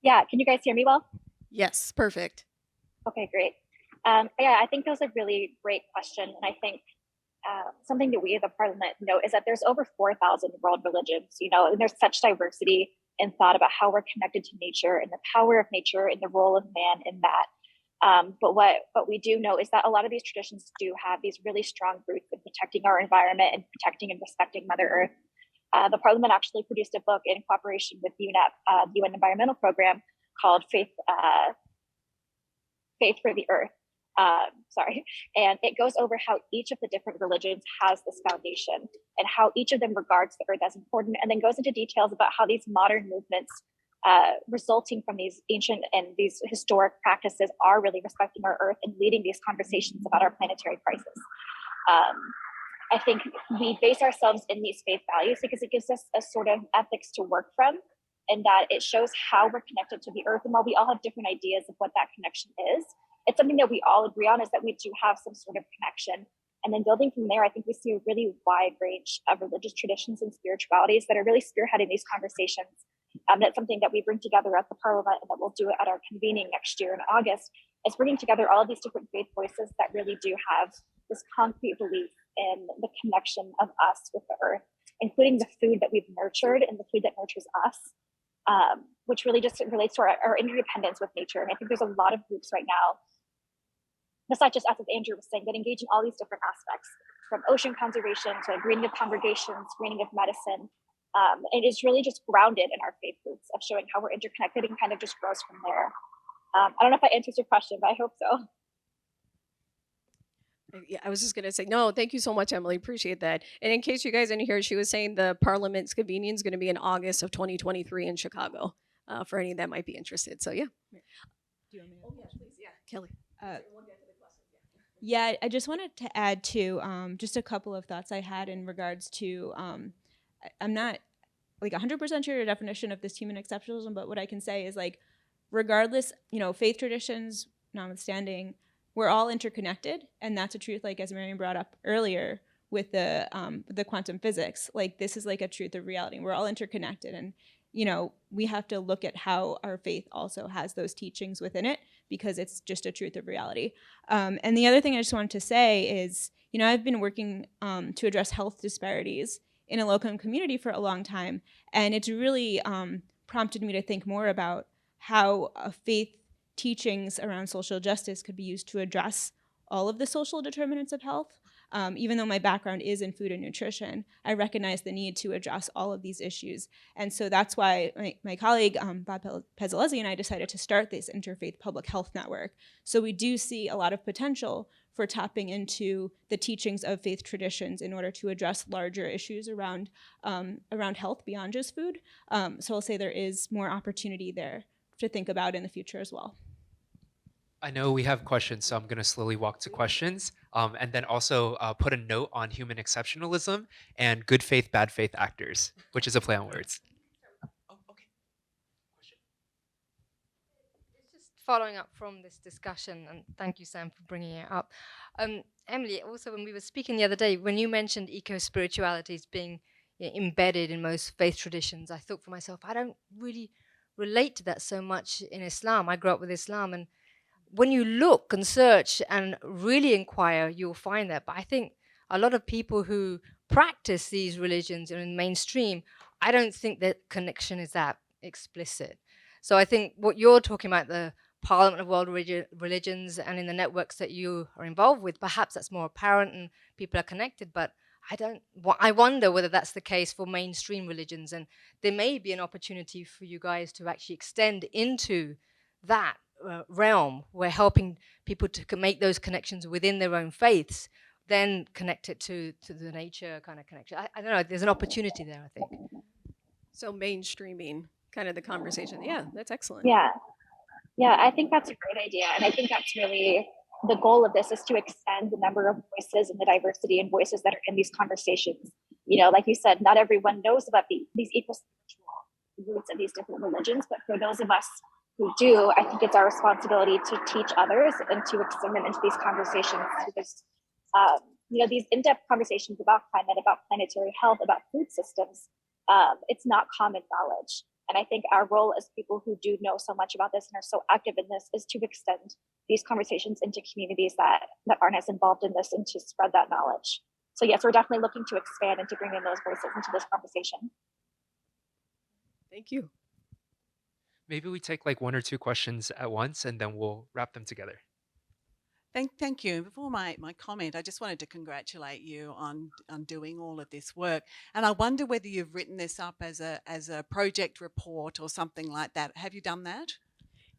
Yeah, can you guys hear me well?
Yes, perfect.
Okay, great. Yeah, I think that was a really great question. And I think something that we as a parliament know is that there's over 4,000 world religions, and there's such diversity in thought about how we're connected to nature and the power of nature and the role of man in that. But what we do know is that a lot of these traditions do have these really strong roots in protecting our environment and protecting and respecting Mother Earth. The Parliament actually produced a book in cooperation with UNEP, the UN Environmental Program, called Faith for the Earth. And it goes over how each of the different religions has this foundation and how each of them regards the Earth as important, and then goes into details about how these modern movements resulting from these ancient and these historic practices are really respecting our Earth and leading these conversations about our planetary crisis. I think we base ourselves in these faith values because it gives us a sort of ethics to work from, and that it shows how we're connected to the Earth. And while we all have different ideas of what that connection is, it's something that we all agree on, is that we do have some sort of connection. And then building from there, I think we see a really wide range of religious traditions and spiritualities that are really spearheading these conversations. That's something that we bring together at the Parliament, and that we'll do at our convening next year in August, is bringing together all of these different faith voices that really do have this concrete belief in the connection of us with the Earth, including the food that we've nurtured and the food that nurtures us, which really just relates to our interdependence with nature. And I think there's a lot of groups right now, besides just us, as Andrew was saying, that engage in all these different aspects, from ocean conservation to greening of congregations, greening of medicine. It is really just grounded in our faith roots of showing how we're interconnected, and kind of just grows from there. I don't know if that answers your question, but I hope so.
Yeah, I was just going to say, no, thank you so much, Emily. Appreciate that. And in case you guys didn't hear, she was saying the Parliament's convening is going to be in August of 2023 in Chicago, for any that might be interested. So, yeah.
Do you want me to?
Oh, yeah, please. Yeah, Kelly.
Yeah, I just wanted to add to just a couple of thoughts I had in regards to, I'm not like 100% sure your definition of this human exceptionalism, but what I can say is, like, regardless, faith traditions notwithstanding, we're all interconnected, and that's a truth, like as Marium brought up earlier with the quantum physics. Like, this is like a truth of reality. We're all interconnected, and we have to look at how our faith also has those teachings within it, because it's just a truth of reality. And the other thing I just wanted to say is, I've been working to address health disparities in a low-income community for a long time, and it's really prompted me to think more about how faith teachings around social justice could be used to address all of the social determinants of health. Even though my background is in food and nutrition, I recognize the need to address all of these issues. And so that's why my colleague, Bob Pezzolesi, and I decided to start this Interfaith Public Health Network. So we do see a lot of potential for tapping into the teachings of faith traditions in order to address larger issues around health beyond just food. So I'll say there is more opportunity there to think about in the future as well.
I know we have questions, so I'm going to slowly walk to questions, and then also put a note on human exceptionalism and good faith, bad faith actors, which is a play on words. Oh, okay. Question.
It's just following up from this discussion, and thank you, Sam, for bringing it up. Emily, also when we were speaking the other day, when you mentioned eco-spiritualities being embedded in most faith traditions, I thought for myself, I don't really relate to that so much in Islam. I grew up with Islam, and when you look and search and really inquire, you'll find that. But I think a lot of people who practice these religions in mainstream, I don't think that connection is that explicit. So I think what you're talking about, the Parliament of World Religions and in the networks that you are involved with, perhaps that's more apparent and people are connected, but I wonder whether that's the case for mainstream religions, and there may be an opportunity for you guys to actually extend into that realm where helping people to make those connections within their own faiths, then connect it to the nature kind of connection. I don't know, there's an opportunity there, I think.
So mainstreaming kind of the conversation. Yeah, that's excellent.
Yeah. Yeah, I think that's a great idea. And I think that's really the goal of this, is to extend the number of voices and the diversity and voices that are in these conversations. You know, like you said, not everyone knows about these eco-spiritual roots of these different religions, but for those of us who do, I think it's our responsibility to teach others and to extend them into these conversations. Because, you know, these in-depth conversations about climate, about planetary health, about food systems, it's not common knowledge. And I think our role as people who do know so much about this and are so active in this is to extend these conversations into communities that aren't as involved in this, and to spread that knowledge. So yes, we're definitely looking to expand and to bring in those voices into this conversation.
Thank you.
Maybe we take like one or two questions at once and then we'll wrap them together.
Thank you. Before my comment, I just wanted to congratulate you on doing all of this work. And I wonder whether you've written this up as a project report or something like that. Have you done that?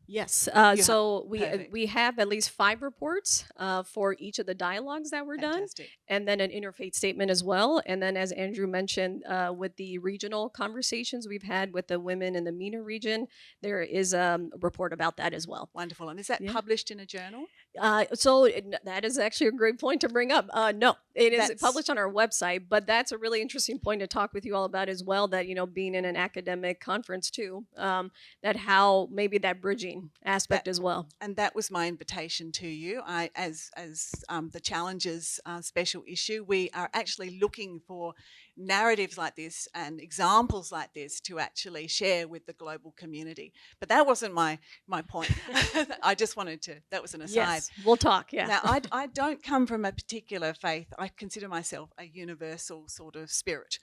Yes.
You
So
perfect.
we have at least 5 reports for each of the dialogues that were done,
Fantastic.
and then an interfaith statement as well. And then, as Andrew mentioned, with the regional conversations we've had with the women in the MENA region, there is a report about that as well.
Wonderful. And is that
Yeah.
published in a journal?
That is actually a great point to bring up. No, it is
That's-
published on our website, but that's a really interesting point to talk with you all about as well. That, you know, being in an academic conference too, that how maybe that bridging aspect as well.
And that was my invitation to you. As the Challenges special issue, we are actually looking for narratives like this and examples like this to actually share with the global community. But that wasn't my point. I just wanted to, that was an aside.
Yes, we'll talk, yeah.
Now, I don't come from a particular faith. I consider myself a universal sort of spirit.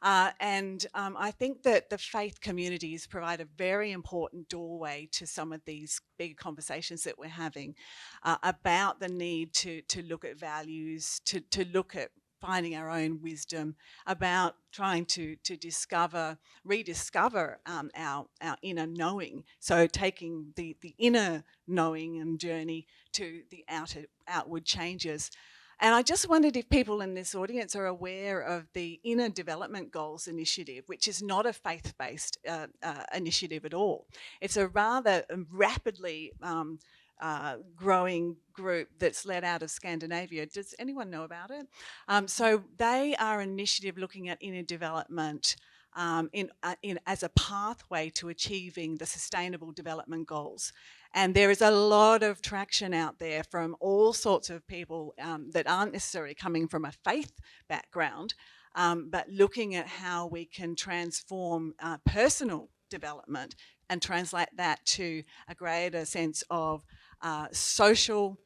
And I think that the faith communities provide a very important doorway to some of these big conversations that we're having about the need to look at values, to look at finding our own wisdom, about trying to rediscover our inner knowing. So taking the inner knowing and journey to the outward changes. And I just wondered if people in this audience are aware of the Inner Development Goals Initiative, which is not a faith-based initiative at all. It's a rather rapidly growing group that's led out of Scandinavia. Does anyone know about it? So they are an initiative looking at inner development as a pathway to achieving the Sustainable Development Goals. And there is a lot of traction out there from all sorts of people that aren't necessarily coming from a faith background, but looking at how we can transform personal development and translate that to a greater sense of social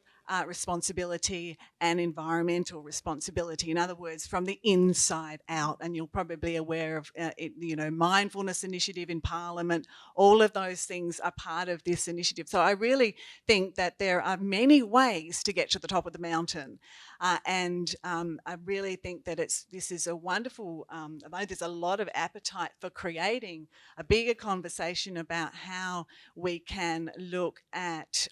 responsibility and environmental responsibility. In other words, from the inside out. And you're probably aware of, mindfulness initiative in Parliament. All of those things are part of this initiative. So I really think that there are many ways to get to the top of the mountain. And I really think that this is a wonderful, there's a lot of appetite for creating a bigger conversation about how we can look at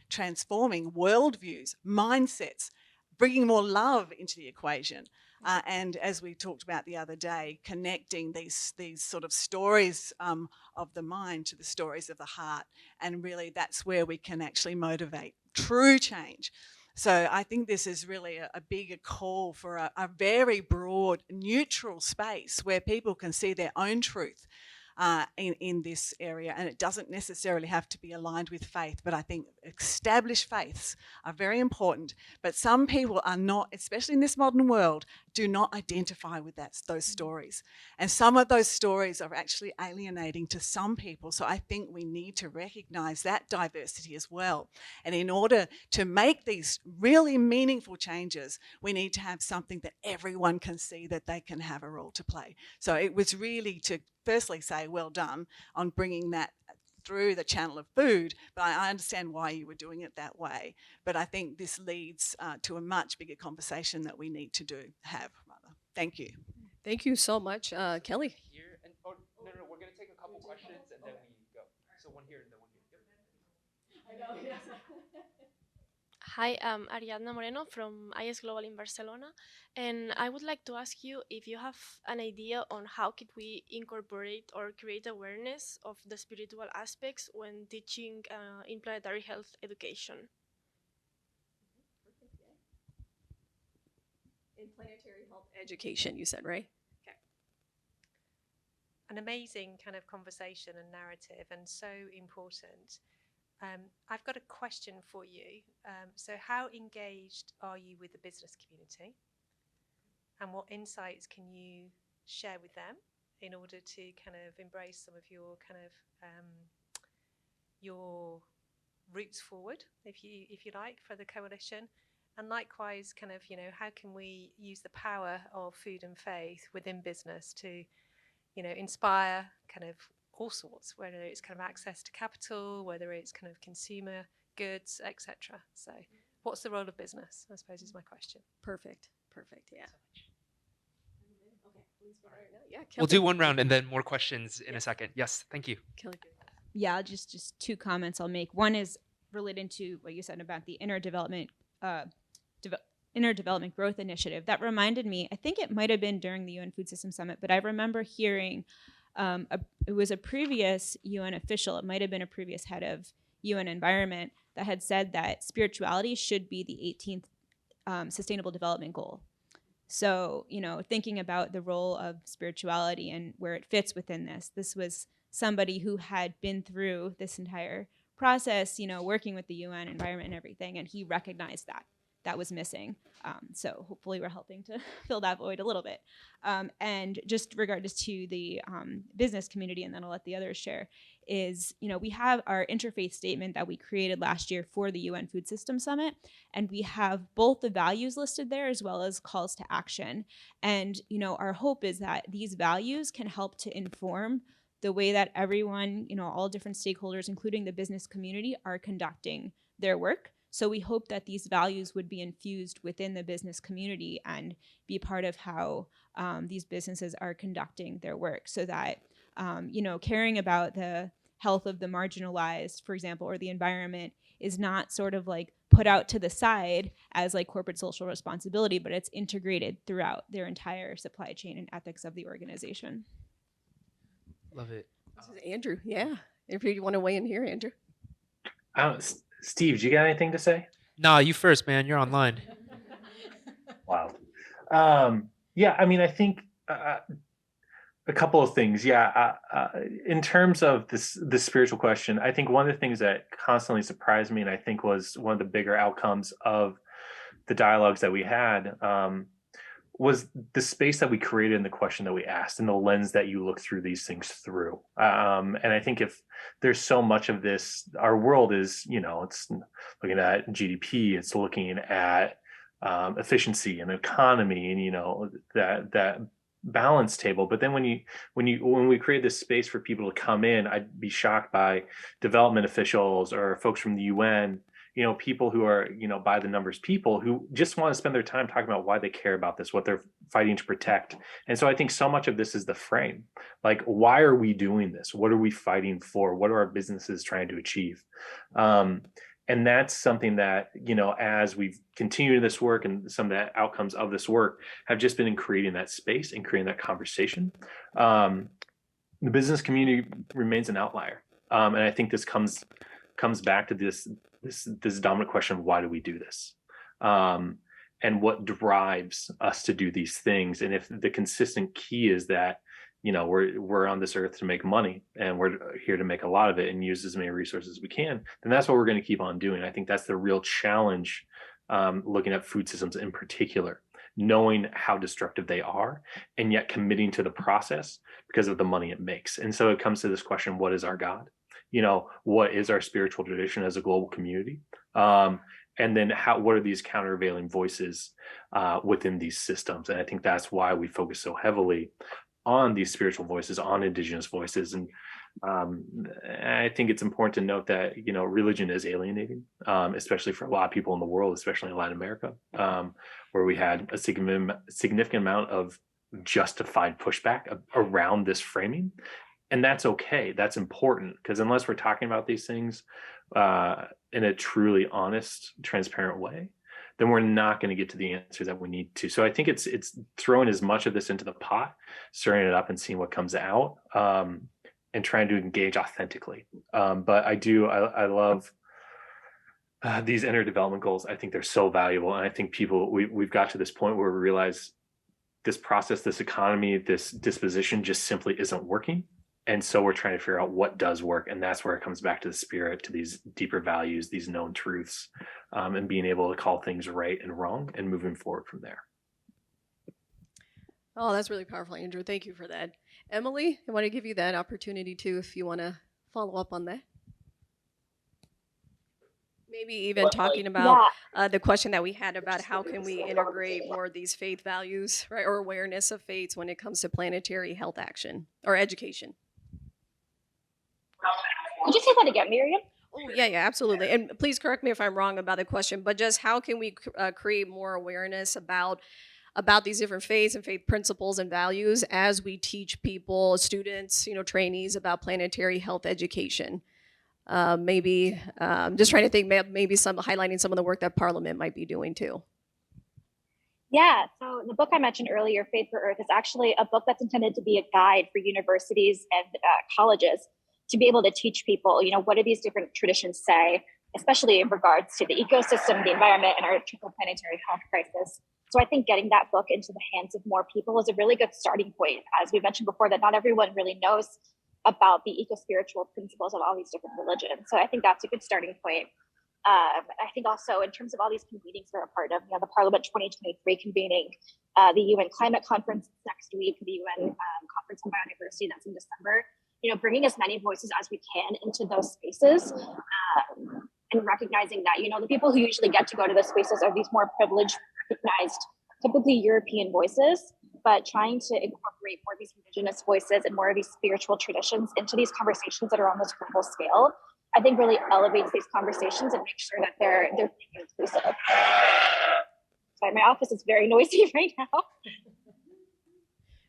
transforming worldviews, mindsets, bringing more love into the equation. And as we talked about the other day, connecting these sort of stories of the mind to the stories of the heart. And really that's where we can actually motivate true change. So I think this is really a bigger call for a very broad, neutral space where people can see their own truth in this area. And it doesn't necessarily have to be aligned with faith, but I think established faiths are very important. But some people are not, especially in this modern world, do not identify with those stories. And some of those stories are actually alienating to some people. So I think we need to recognize that diversity as well. And in order to make these really meaningful changes, we need to have something that everyone can see that they can have a role to play. So it was really to firstly say well done on bringing that through the channel of food, but I understand why you were doing it that way. But I think this leads to a much bigger conversation that we need to have. Thank you.
Thank you so much, Kelly.
Here and no, we're gonna take a couple questions and then we go. So one here and then one here. Yep.
I know, yes.
Hi, I'm Ariadna Moreno from IS Global in Barcelona, and I would like to ask you if you have an idea on how could we incorporate or create awareness of the spiritual aspects when teaching in planetary health education.
In planetary health education, you said, right? Okay.
An amazing kind of conversation and narrative, and so important. I've got a question for you. So how engaged are you with the business community? And what insights can you share with them in order to kind of embrace some of your kind of your routes forward, if you like, for the coalition? And likewise, kind of, how can we use the power of food and faith within business to, inspire kind of all sorts, whether it's kind of access to capital, whether it's kind of consumer goods, etc. So what's the role of business, I suppose, is my question.
Perfect. Yeah. Okay, please go right now. Yeah,
We'll do one round and then more questions in a second. Yes, thank you.
Yeah, just two comments I'll make. One is related to what you said about the inner development growth initiative. That reminded me, I think it might have been during the UN Food System Summit, but I remember hearing it was a previous UN official, it might have been a previous head of UN Environment, that had said that spirituality should be the 18th Sustainable Development Goal. So, thinking about the role of spirituality and where it fits within this was somebody who had been through this entire process, working with the UN Environment and everything, and he recognized that was missing. So hopefully we're helping to fill that void a little bit. And just regards to the business community, and then I'll let the others share, is, we have our interfaith statement that we created last year for the UN Food System Summit, and we have both the values listed there as well as calls to action. And, our hope is that these values can help to inform the way that everyone, all different stakeholders, including the business community, are conducting their work. So we hope that these values would be infused within the business community and be part of how these businesses are conducting their work, so that, caring about the health of the marginalized, for example, or the environment is not sort of like put out to the side as like corporate social responsibility, but it's integrated throughout their entire supply chain and ethics of the organization.
Love it.
This is Andrew. Yeah. If you want to weigh in here, Andrew.
Steve, do you got anything to say?
Nah, you first, man. You're online.
Wow. Yeah, I mean, I think a couple of things. Yeah, in terms of the spiritual question, I think one of the things that constantly surprised me, and I think was one of the bigger outcomes of the dialogues that we had, was the space that we created and the question that we asked and the lens that you look through these things through. And I think if there's so much of this, our world is, it's looking at GDP, it's looking at efficiency and economy, and that balance table. But then when we create this space for people to come in, I'd be shocked by development officials or folks from the UN, people who are, by the numbers, people who just want to spend their time talking about why they care about this, what they're fighting to protect. And so I think so much of this is the frame. Like, why are we doing this? What are we fighting for? What are our businesses trying to achieve? And that's something that, as we've continued this work, and some of the outcomes of this work have just been in creating that space and creating that conversation. The business community remains an outlier. And I think this comes back to this dominant question of why do we do this? And what drives us to do these things? And if the consistent key is that, we're on this earth to make money, and we're here to make a lot of it and use as many resources as we can, then that's what we're going to keep on doing. I think that's the real challenge, looking at food systems in particular, knowing how destructive they are, and yet committing to the process because of the money it makes. And so it comes to this question, what is our God? What is our spiritual tradition as a global community? And then what are these countervailing voices within these systems? And I think that's why we focus so heavily on these spiritual voices, on indigenous voices. And I think it's important to note that, religion is alienating, especially for a lot of people in the world, especially in Latin America, where we had a significant amount of justified pushback around this framing. And that's okay. That's important, because unless we're talking about these things in a truly honest, transparent way, then we're not going to get to the answers that we need to. So I think it's throwing as much of this into the pot, stirring it up and seeing what comes out, and trying to engage authentically. But I love these inner development goals. I think they're so valuable. And I think we've got to this point where we realize this process, this economy, this disposition just simply isn't working. And so we're trying to figure out what does work. And that's where it comes back to the spirit, to these deeper values, these known truths, and being able to call things right and wrong and moving forward from there.
Oh, that's really powerful, Andrew. Thank you for that. Emily, I want to give you that opportunity too, if you want to follow up on that. Maybe even talking about the question that we had about how can we integrate more of these faith values, right, or awareness of faiths when it comes to planetary health action or education.
Could you say that again, Marium?
Oh, yeah, absolutely. And please correct me if I'm wrong about the question, but just how can we create more awareness about these different faiths and faith principles and values as we teach people, students, trainees about planetary health education? Maybe just trying to think, maybe highlighting some of the work that Parliament might be doing too.
Yeah, so the book I mentioned earlier, Faith for Earth, is actually a book that's intended to be a guide for universities and colleges to be able to teach people, what do these different traditions say, especially in regards to the ecosystem, the environment, and our triple planetary health crisis. So I think getting that book into the hands of more people is a really good starting point. As we mentioned before, that not everyone really knows about the eco-spiritual principles of all these different religions. So I think that's a good starting point. I think also in terms of all these convenings we're a part of, the Parliament 2023 convening, the UN Climate Conference next week, the UN Conference on Biodiversity that's in December, bringing as many voices as we can into those spaces, and recognizing that, the people who usually get to go to those spaces are these more privileged, recognized, typically European voices, but trying to incorporate more of these indigenous voices and more of these spiritual traditions into these conversations that are on this global scale, I think really elevates these conversations and makes sure that they're inclusive. Sorry, my office is very noisy right now.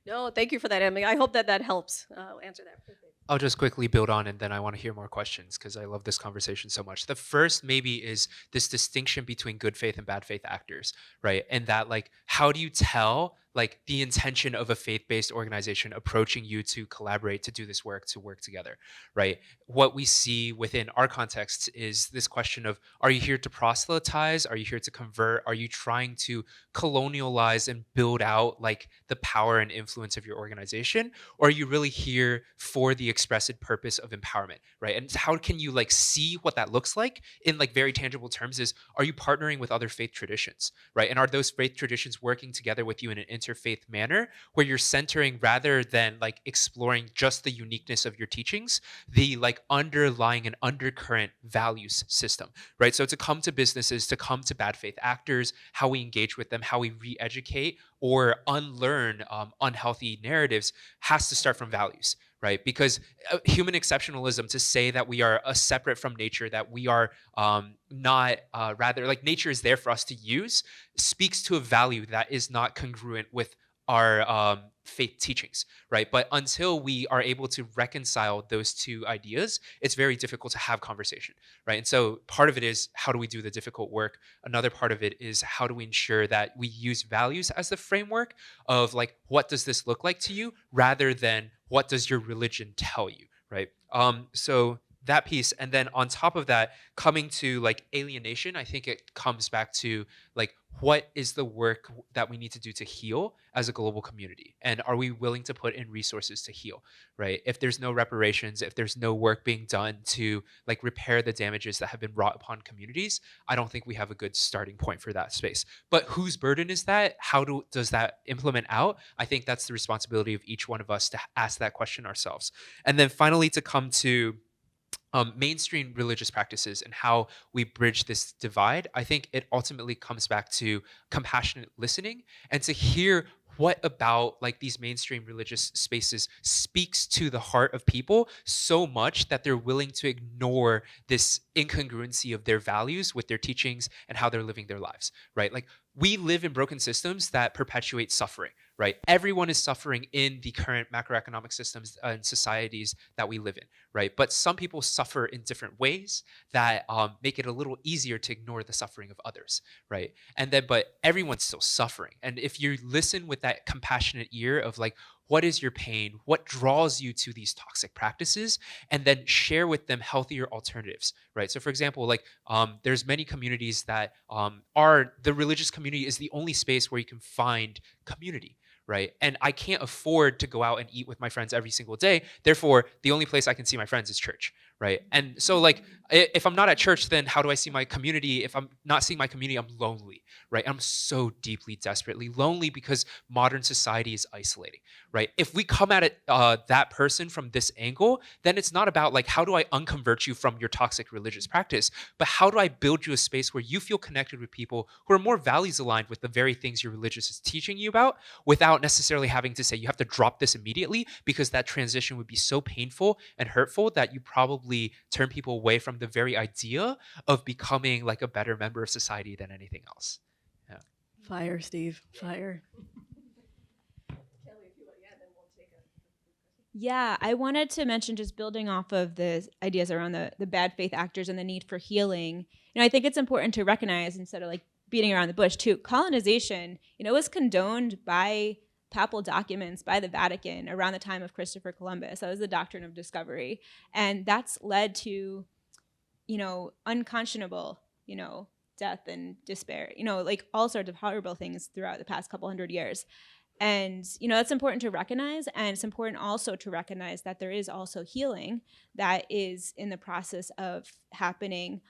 No, thank you for that, Emily. I hope that helps answer that.
I'll just quickly build on, and then I want to hear more questions because I love this conversation so much. The first maybe is this distinction between good faith and bad faith actors, right? And that, how do you tell the intention of a faith-based organization approaching you to collaborate, to do this work, to work together, right? What we see within our context is this question of, are you here to proselytize? Are you here to convert? Are you trying to colonialize and build out the power and influence of your organization? Or are you really here for the expressed purpose of empowerment, right? And how can you see what that looks like in very tangible terms is, are you partnering with other faith traditions, right? And are those faith traditions working together with you in an interfaith manner where you're centering, rather than exploring just the uniqueness of your teachings, the underlying and undercurrent values system, right? So to come to businesses, to come to bad faith actors, how we engage with them, how we re-educate or unlearn unhealthy narratives has to start from values, right? Because human exceptionalism, to say that we are separate from nature, that we are not, rather nature is there for us to use, speaks to a value that is not congruent with our faith teachings, right? But until we are able to reconcile those two ideas, it's very difficult to have conversation, right? And so part of it is, how do we do the difficult work? Another part of it is, how do we ensure that we use values as the framework of what does this look like to you, rather than what does your religion tell you, right? So that piece. And then on top of that, coming to alienation, I think it comes back to what is the work that we need to do to heal as a global community? And are we willing to put in resources to heal, right? If there's no reparations, if there's no work being done to repair the damages that have been wrought upon communities, I don't think we have a good starting point for that space. But whose burden is that? How does that implement out? I think that's the responsibility of each one of us to ask that question ourselves. And then finally, to come to mainstream religious practices and how we bridge this divide, I think it ultimately comes back to compassionate listening and to hear what about these mainstream religious spaces speaks to the heart of people so much that they're willing to ignore this incongruency of their values with their teachings and how they're living their lives, right? We live in broken systems that perpetuate suffering, right? Everyone is suffering in the current macroeconomic systems and societies that we live in, right? But some people suffer in different ways that make it a little easier to ignore the suffering of others, right? And then, but everyone's still suffering. And if you listen with that compassionate ear of like, what is your pain? What draws you to these toxic practices? And then share with them healthier alternatives, right? So for example, like there's many communities that the religious community is the only space where you can find community, right? And I can't afford to go out and eat with my friends every single day. Therefore, the only place I can see my friends is church, right? And so like, if I'm not at church, then how do I see my community? If I'm not seeing my community, I'm lonely, right? I'm so deeply, desperately lonely because modern society is isolating, right? If we come at it, that person from this angle, then it's not about like, how do I unconvert you from your toxic religious practice, but how do I build you a space where you feel connected with people who are more values aligned with the very things your religious is teaching you about, without necessarily having to say you have to drop this immediately, because that transition would be so painful and hurtful that you probably turn people away from the very idea of becoming like a better member of society than anything else. Yeah.
Fire, Steve, fire.
Yeah, I wanted to mention, just building off of the ideas around the bad faith actors and the need for healing. I think it's important to recognize, instead of like beating around the bush too, colonization, was condoned by papal documents, by the Vatican around the time of Christopher Columbus. That was the doctrine of discovery. And that's led to, unconscionable, death and despair, like all sorts of horrible things throughout the past couple hundred years. And, that's important to recognize. And it's important also to recognize that there is also healing that is in the process of happening,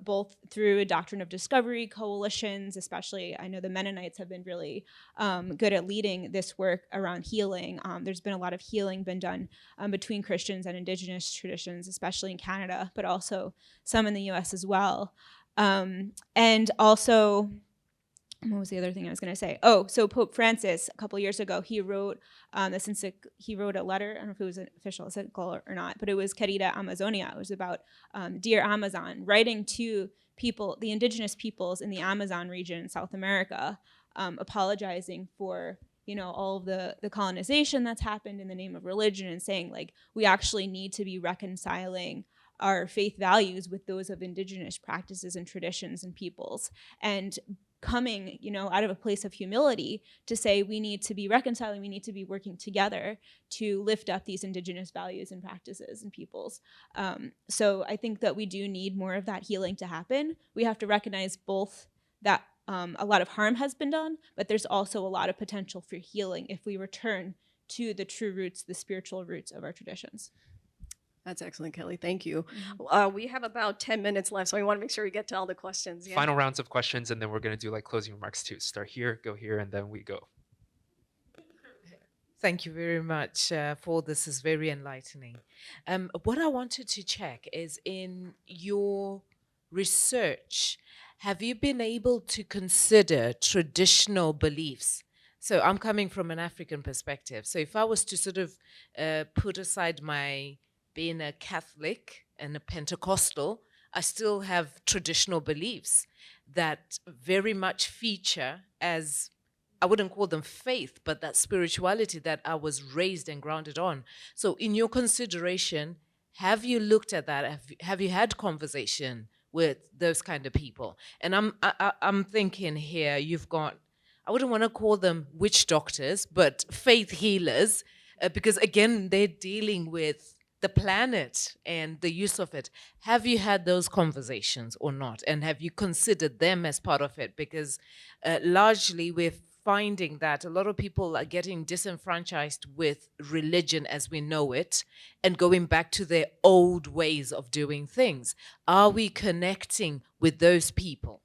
both through a doctrine of discovery coalitions, especially I know the Mennonites have been really good at leading this work around healing. There's been a lot of healing been done between Christians and indigenous traditions, especially in Canada, but also some in the US as well. And also, what was the other thing I was going to say? Oh, so Pope Francis, a couple years ago, he wrote he wrote a letter. I don't know if it was an official encyclical or not, but it was Querida Amazonia. It was about Dear Amazon, writing to people, the indigenous peoples in the Amazon region in South America, apologizing for all of the colonization that's happened in the name of religion, and saying like, we actually need to be reconciling our faith values with those of indigenous practices and traditions and peoples, and coming, out of a place of humility to say we need to be reconciling, we need to be working together to lift up these indigenous values and practices and peoples. So I think that we do need more of that healing to happen. We have to recognize both that a lot of harm has been done, but there's also a lot of potential for healing if we return to the true roots, the spiritual roots of our traditions.
That's excellent, Kelly. Thank you. We have about 10 minutes left, so we want to make sure we get to all the questions. Yeah?
Final rounds of questions, and then we're going to do like closing remarks too. Start here, go here, and then we go.
Thank you very much for this. Is very enlightening. What I wanted to check is, in your research, have you been able to consider traditional beliefs? So I'm coming from an African perspective. So if I was to sort of put aside my being a Catholic and a Pentecostal, I still have traditional beliefs that very much feature as, I wouldn't call them faith, but that spirituality that I was raised and grounded on. So in your consideration, have you looked at that? Have you had conversation with those kind of people? And I'm thinking here, you've got, I wouldn't want to call them witch doctors, but faith healers, because again, they're dealing with the planet and the use of it. Have you had those conversations or not? And have you considered them as part of it? Because largely we're finding that a lot of people are getting disenfranchised with religion as we know it and going back to their old ways of doing things. Are we connecting with those people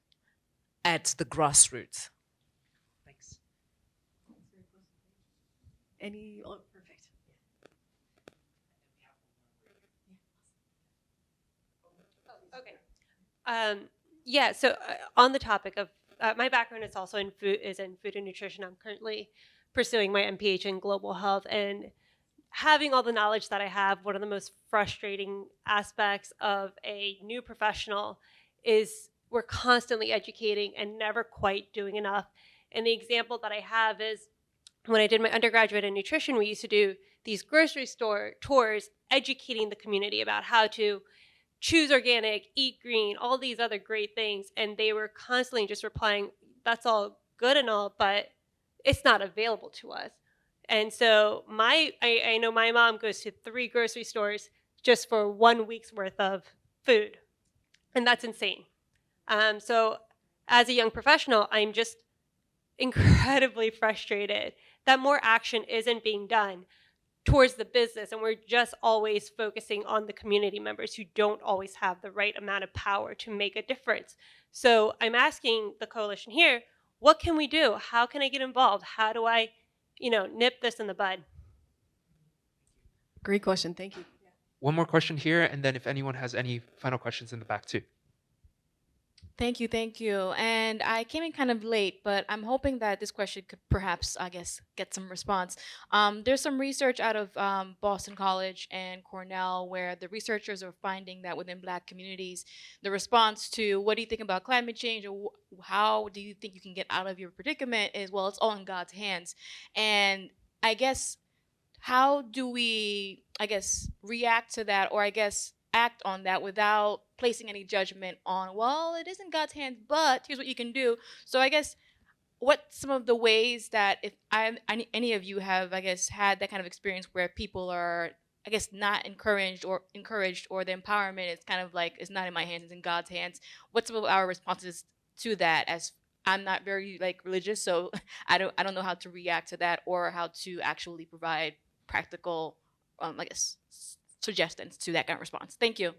at the grassroots? Thanks.
Perfect.
Okay. Yeah. So on the topic of my background is also in food and nutrition. I'm currently pursuing my MPH in global health, and having all the knowledge that I have, one of the most frustrating aspects of a new professional is we're constantly educating and never quite doing enough. And the example that I have is when I did my undergraduate in nutrition, we used to do these grocery store tours educating the community about how to choose organic, eat green, all these other great things. And they were constantly just replying, that's all good and all, but it's not available to us. And so I know my mom goes to 3 grocery stores just for 1 week's worth of food. And that's insane. So as a young professional, I'm just incredibly frustrated that more action isn't being done towards the business, and we're just always focusing on the community members who don't always have the right amount of power to make a difference. So I'm asking the coalition here, what can we do? How can I get involved? How do I, nip this in the bud?
Great question. Thank you.
One more question here, and then if anyone has any final questions in the back too.
Thank you, thank you. And I came in kind of late, but I'm hoping that this question could perhaps, I guess, get some response. There's some research out of Boston College and Cornell where the researchers are finding that within Black communities, the response to what do you think about climate change or how do you think you can get out of your predicament is, well, it's all in God's hands. And I guess, how do we, react to that, or act on that without placing any judgment on, well, it is in God's hands, but here's what you can do. So I guess, what some of the ways that if any of you have, had that kind of experience where people are, not encouraged, or the empowerment is kind of like, it's not in my hands, it's in God's hands. What's some of our responses to that? As I'm not very religious, so I don't know how to react to that or how to actually provide practical, suggestions to that kind of response. Thank you.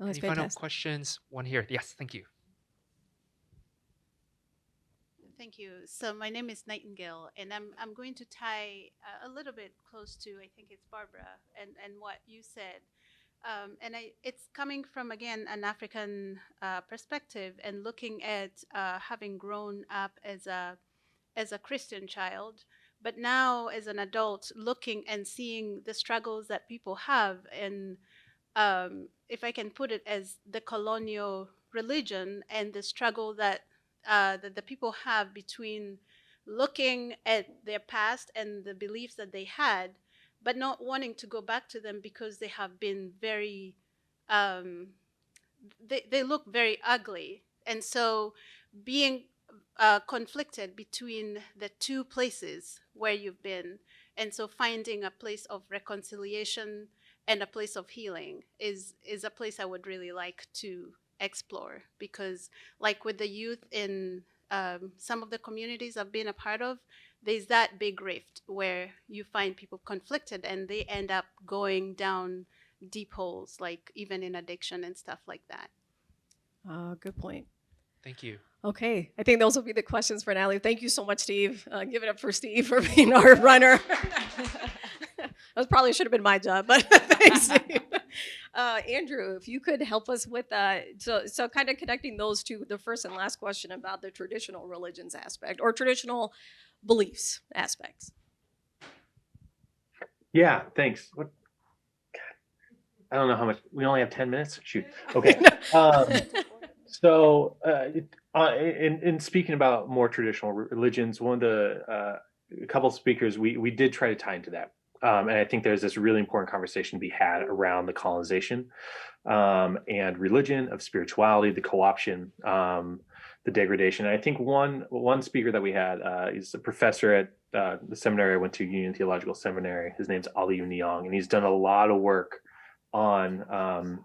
Oh, that's
Any final
fantastic.
questions? One here. Yes, thank you.
Thank you. So my name is Nightingale, and I'm going to tie a little bit close to, I think it's Barbara, and what you said. It's coming from, again, an African perspective, and looking at having grown up as a Christian child, but now as an adult, looking and seeing the struggles that people have, and if I can put it as the colonial religion and the struggle that the people have between looking at their past and the beliefs that they had, but not wanting to go back to them because they have been very, they look very ugly. And so being conflicted between the two places where you've been, and so finding a place of reconciliation and a place of healing is a place I would really like to explore, because like with the youth in some of the communities I've been a part of, there's that big rift where you find people conflicted and they end up going down deep holes, like even in addiction and stuff like that.
Good point.
Thank you.
Okay, I think those will be the questions for Natalie. Thank you so much, Steve. Give it up for Steve for being our runner. That probably should have been my job, but thanks, Steve. Andrew, if you could help us with so kind of connecting those two, the first and last question about the traditional religions aspect or traditional beliefs aspects.
Yeah, thanks. What? God, I don't know how much. We only have 10 minutes. Shoot. Okay. So, in speaking about more traditional religions, one of the a couple of speakers, we did try to tie into that. And I think there's this really important conversation to be had around the colonization and religion, of spirituality, the co-option, the degradation. And I think one speaker that we had is a professor at the seminary I went to, Union Theological Seminary. His name's Ali Uniong, and he's done a lot of work on,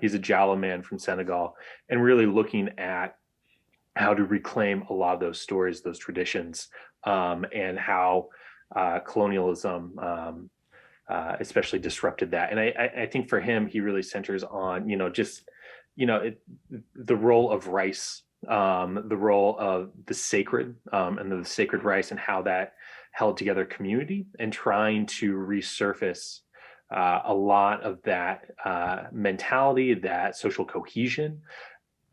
he's a Jala man from Senegal, and really looking at how to reclaim a lot of those stories, those traditions, and how colonialism especially disrupted that. And I think for him, he really centers on, the role of rice, the role of the sacred and the sacred rice, and how that held together community, and trying to resurface a lot of that mentality, that social cohesion,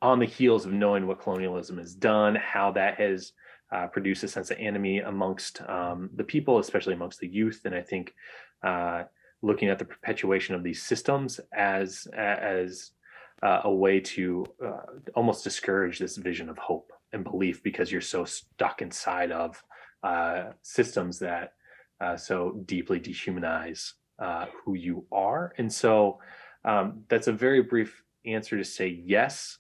on the heels of knowing what colonialism has done, how that has produced a sense of enemy amongst the people, especially amongst the youth. And I think looking at the perpetuation of these systems as a way to almost discourage this vision of hope and belief, because you're so stuck inside of systems that so deeply dehumanize who you are. And so that's a very brief answer to say yes.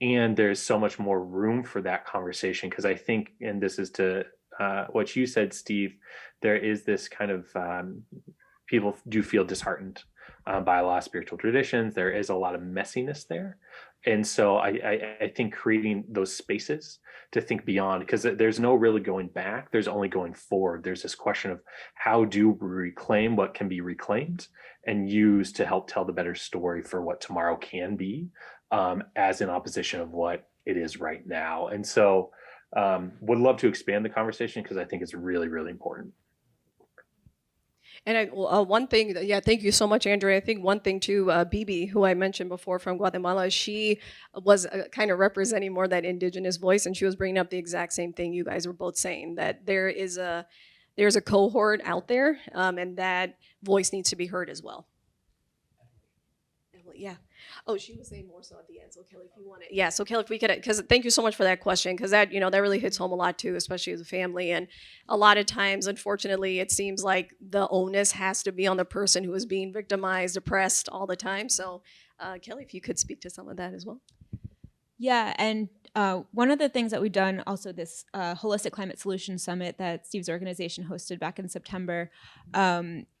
And there's so much more room for that conversation, because I think, and this is to what you said, Steve, there is this kind of people do feel disheartened by a lot of spiritual traditions. There is a lot of messiness there. And so I think creating those spaces to think beyond, because there's no really going back, there's only going forward. There's this question of how do we reclaim what can be reclaimed and use to help tell the better story for what tomorrow can be, as in opposition of what it is right now. And so would love to expand the conversation, because I think it's really, really important.
And one thing, thank you so much, Andrea. I think one thing too, Bibi, who I mentioned before from Guatemala, she was kind of representing more that indigenous voice, and she was bringing up the exact same thing you guys were both saying, that there's a cohort out there, and that voice needs to be heard as well. Yeah. Oh, she was saying more so at the end. So Kelly, if you want to, yeah. So Kelly, if we could, because thank you so much for that question, because that that really hits home a lot too, especially as a family. And a lot of times, unfortunately, it seems like the onus has to be on the person who is being victimized, oppressed all the time. So Kelly, if you could speak to some of that as well.
Yeah, and one of the things that we've done, also this Holistic Climate Solutions Summit that Steve's organization hosted back in September,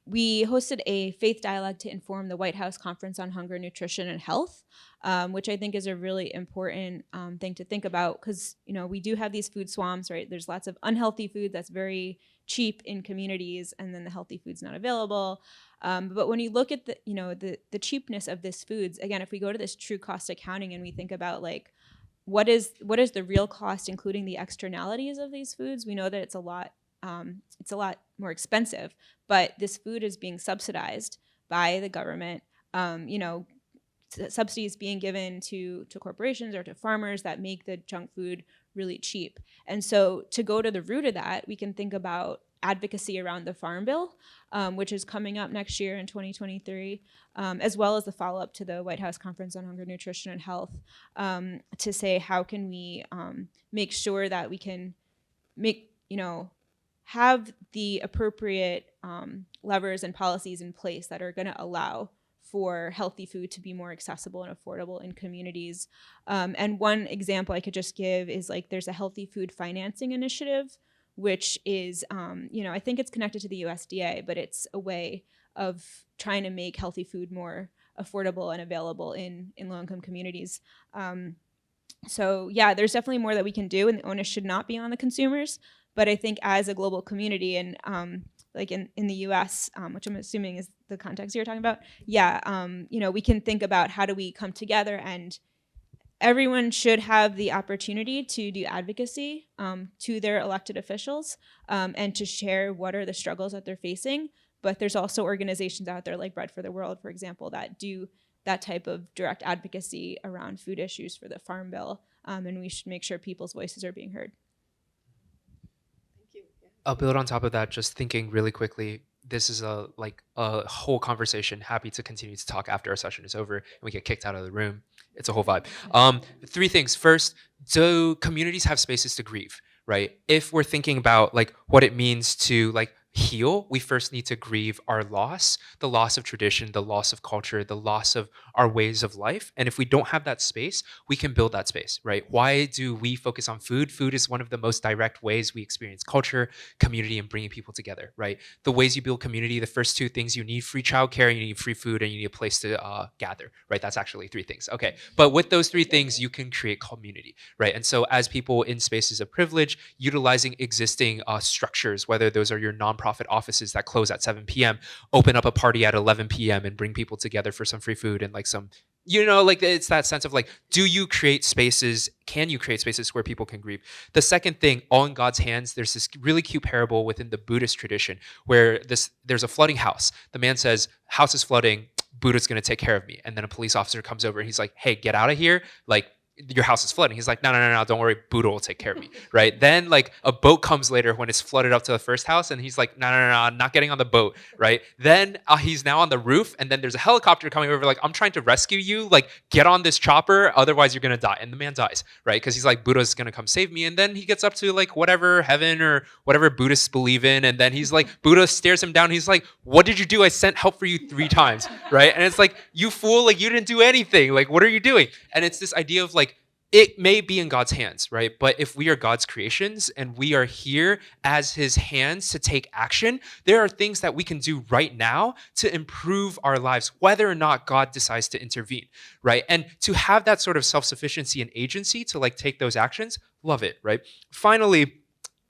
we hosted a faith dialogue to inform the White House Conference on Hunger, Nutrition, and Health, which I think is a really important thing to think about, because we do have these food swamps, right? There's lots of unhealthy food that's very cheap in communities, and then the healthy food's not available. But when you look at the cheapness of this foods, again, if we go to this true cost accounting and we think about like what is the real cost, including the externalities of these foods, we know that it's a lot more expensive. But this food is being subsidized by the government. Subsidies being given to corporations or to farmers that make the junk food really cheap. And so to go to the root of that, we can think about advocacy around the Farm Bill, which is coming up next year in 2023, as well as the follow-up to the White House Conference on Hunger, Nutrition, and Health, to say how can we make sure that we can have the appropriate levers and policies in place that are going to allow for healthy food to be more accessible and affordable in communities. And one example I could just give is like there's a healthy food financing initiative, which is, I think it's connected to the USDA, but it's a way of trying to make healthy food more affordable and available in low-income communities. So yeah, there's definitely more that we can do, and the onus should not be on the consumers. But I think as a global community, and like in the US, which I'm assuming is the context you're talking about, we can think about how do we come together, and everyone should have the opportunity to do advocacy to their elected officials and to share what are the struggles that they're facing. But there's also organizations out there like Bread for the World, for example, that do that type of direct advocacy around food issues for the Farm Bill. And we should make sure people's voices are being heard.
I'll build on top of that, just thinking really quickly. This is a whole conversation. Happy to continue to talk after our session is over and we get kicked out of the room. It's a whole vibe. Three things. First, do communities have spaces to grieve, right? If we're thinking about like what it means to like heal, we first need to grieve our loss, the loss of tradition, the loss of culture, the loss of our ways of life. And if we don't have that space, we can build that space, right? Why do we focus on food? Food is one of the most direct ways we experience culture, community, and bringing people together, right? The ways you build community, the first two things, you need free childcare, you need free food, and you need a place to gather, right? That's actually three things. Okay, but with those three things, you can create community, right? And so as people in spaces of privilege, utilizing existing structures, whether those are your nonprofit offices that close at 7 p.m., open up a party at 11 p.m. and bring people together for some free food and like some, like it's that sense of like, do you create spaces? Can you create spaces where people can grieve? The second thing, all in God's hands, there's this really cute parable within the Buddhist tradition where there's a flooding house. The man says, house is flooding, Buddha's going to take care of me. And then a police officer comes over and he's like, hey, get out of here. Like, your house is flooding. He's like, no, don't worry, Buddha will take care of me, right? Then like a boat comes later when it's flooded up to the first house, and he's like, no, I'm not getting on the boat, right? Then he's now on the roof, and then there's a helicopter coming over, like, I'm trying to rescue you, like, get on this chopper, otherwise you're gonna die. And the man dies, right? Because he's like, Buddha's gonna come save me. And then he gets up to like whatever heaven or whatever Buddhists believe in, and then he's like, Buddha stares him down. He's like, what did you do? I sent help for you 3 times, right? And it's like, you fool, like, you didn't do anything. Like, what are you doing? And it's this idea of like, it may be in God's hands, right? But if we are God's creations and we are here as his hands to take action, there are things that we can do right now to improve our lives, whether or not God decides to intervene, right? And to have that sort of self-sufficiency and agency to like take those actions, love it, right? Finally,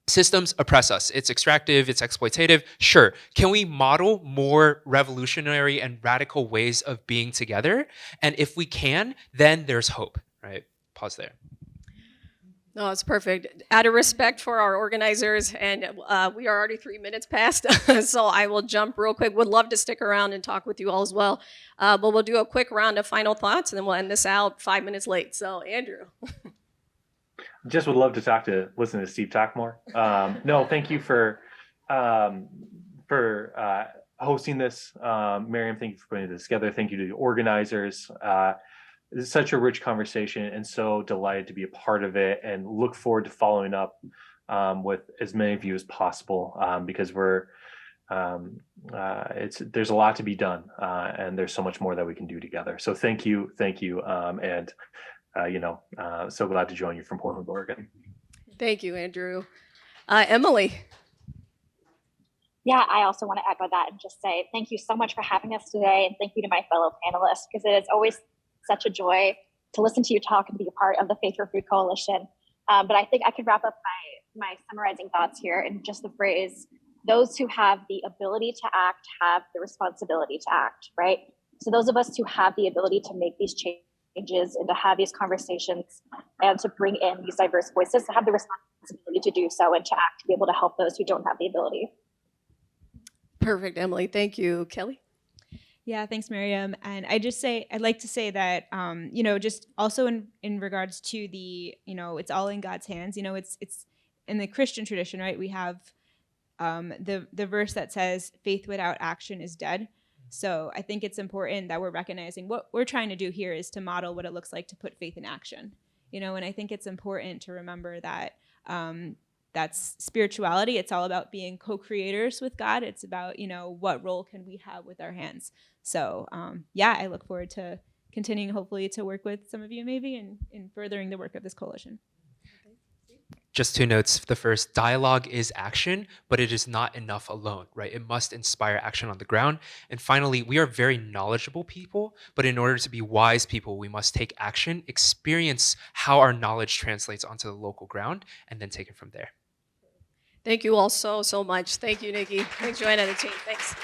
systems oppress us. It's extractive, it's exploitative. Sure. Can we model more revolutionary and radical ways of being together? And if we can, then there's hope, right? Pause there.
No, it's perfect. Out of respect for our organizers, and we are already 3 minutes past, so I will jump real quick. Would love to stick around and talk with you all as well. But we'll do a quick round of final thoughts, and then we'll end this out 5 minutes late. So, Andrew.
Just would love to listen to Steve talk more. No, thank you for hosting this. Marium, thank you for putting this together. Thank you to the organizers. This is such a rich conversation, and so delighted to be a part of it, and look forward to following up with as many of you as possible, because there's a lot to be done, and there's so much more that we can do together. So thank you, and so glad to join you from Portland, Oregon.
Thank you, Andrew. Emily.
Yeah, I also want to echo that and just say thank you so much for having us today, and thank you to my fellow panelists, because it is always such a joy to listen to you talk and be a part of the Faith for Food Coalition. But I think I could wrap up my summarizing thoughts here in just the phrase, those who have the ability to act have the responsibility to act, right? So those of us who have the ability to make these changes and to have these conversations and to bring in these diverse voices have the responsibility to do so and to act, to be able to help those who don't have the ability.
Perfect, Emily. Thank you. Kelly?
Yeah, thanks, Marium. And I'd like to say that, just also in regards to the, it's all in God's hands. It's in the Christian tradition, right? We have the verse that says, faith without action is dead. So I think it's important that we're recognizing what we're trying to do here is to model what it looks like to put faith in action. And I think it's important to remember that that's spirituality. It's all about being co-creators with God. It's about, what role can we have with our hands? So, I look forward to continuing, hopefully, to work with some of you maybe in furthering the work of this coalition.
Just 2 notes. The first, dialogue is action, but it is not enough alone, right? It must inspire action on the ground. And finally, we are very knowledgeable people, but in order to be wise people, we must take action, experience how our knowledge translates onto the local ground, and then take it from there.
Thank you all so much. Thank you, Nikki. Thanks, Joanna, and the team. Thanks.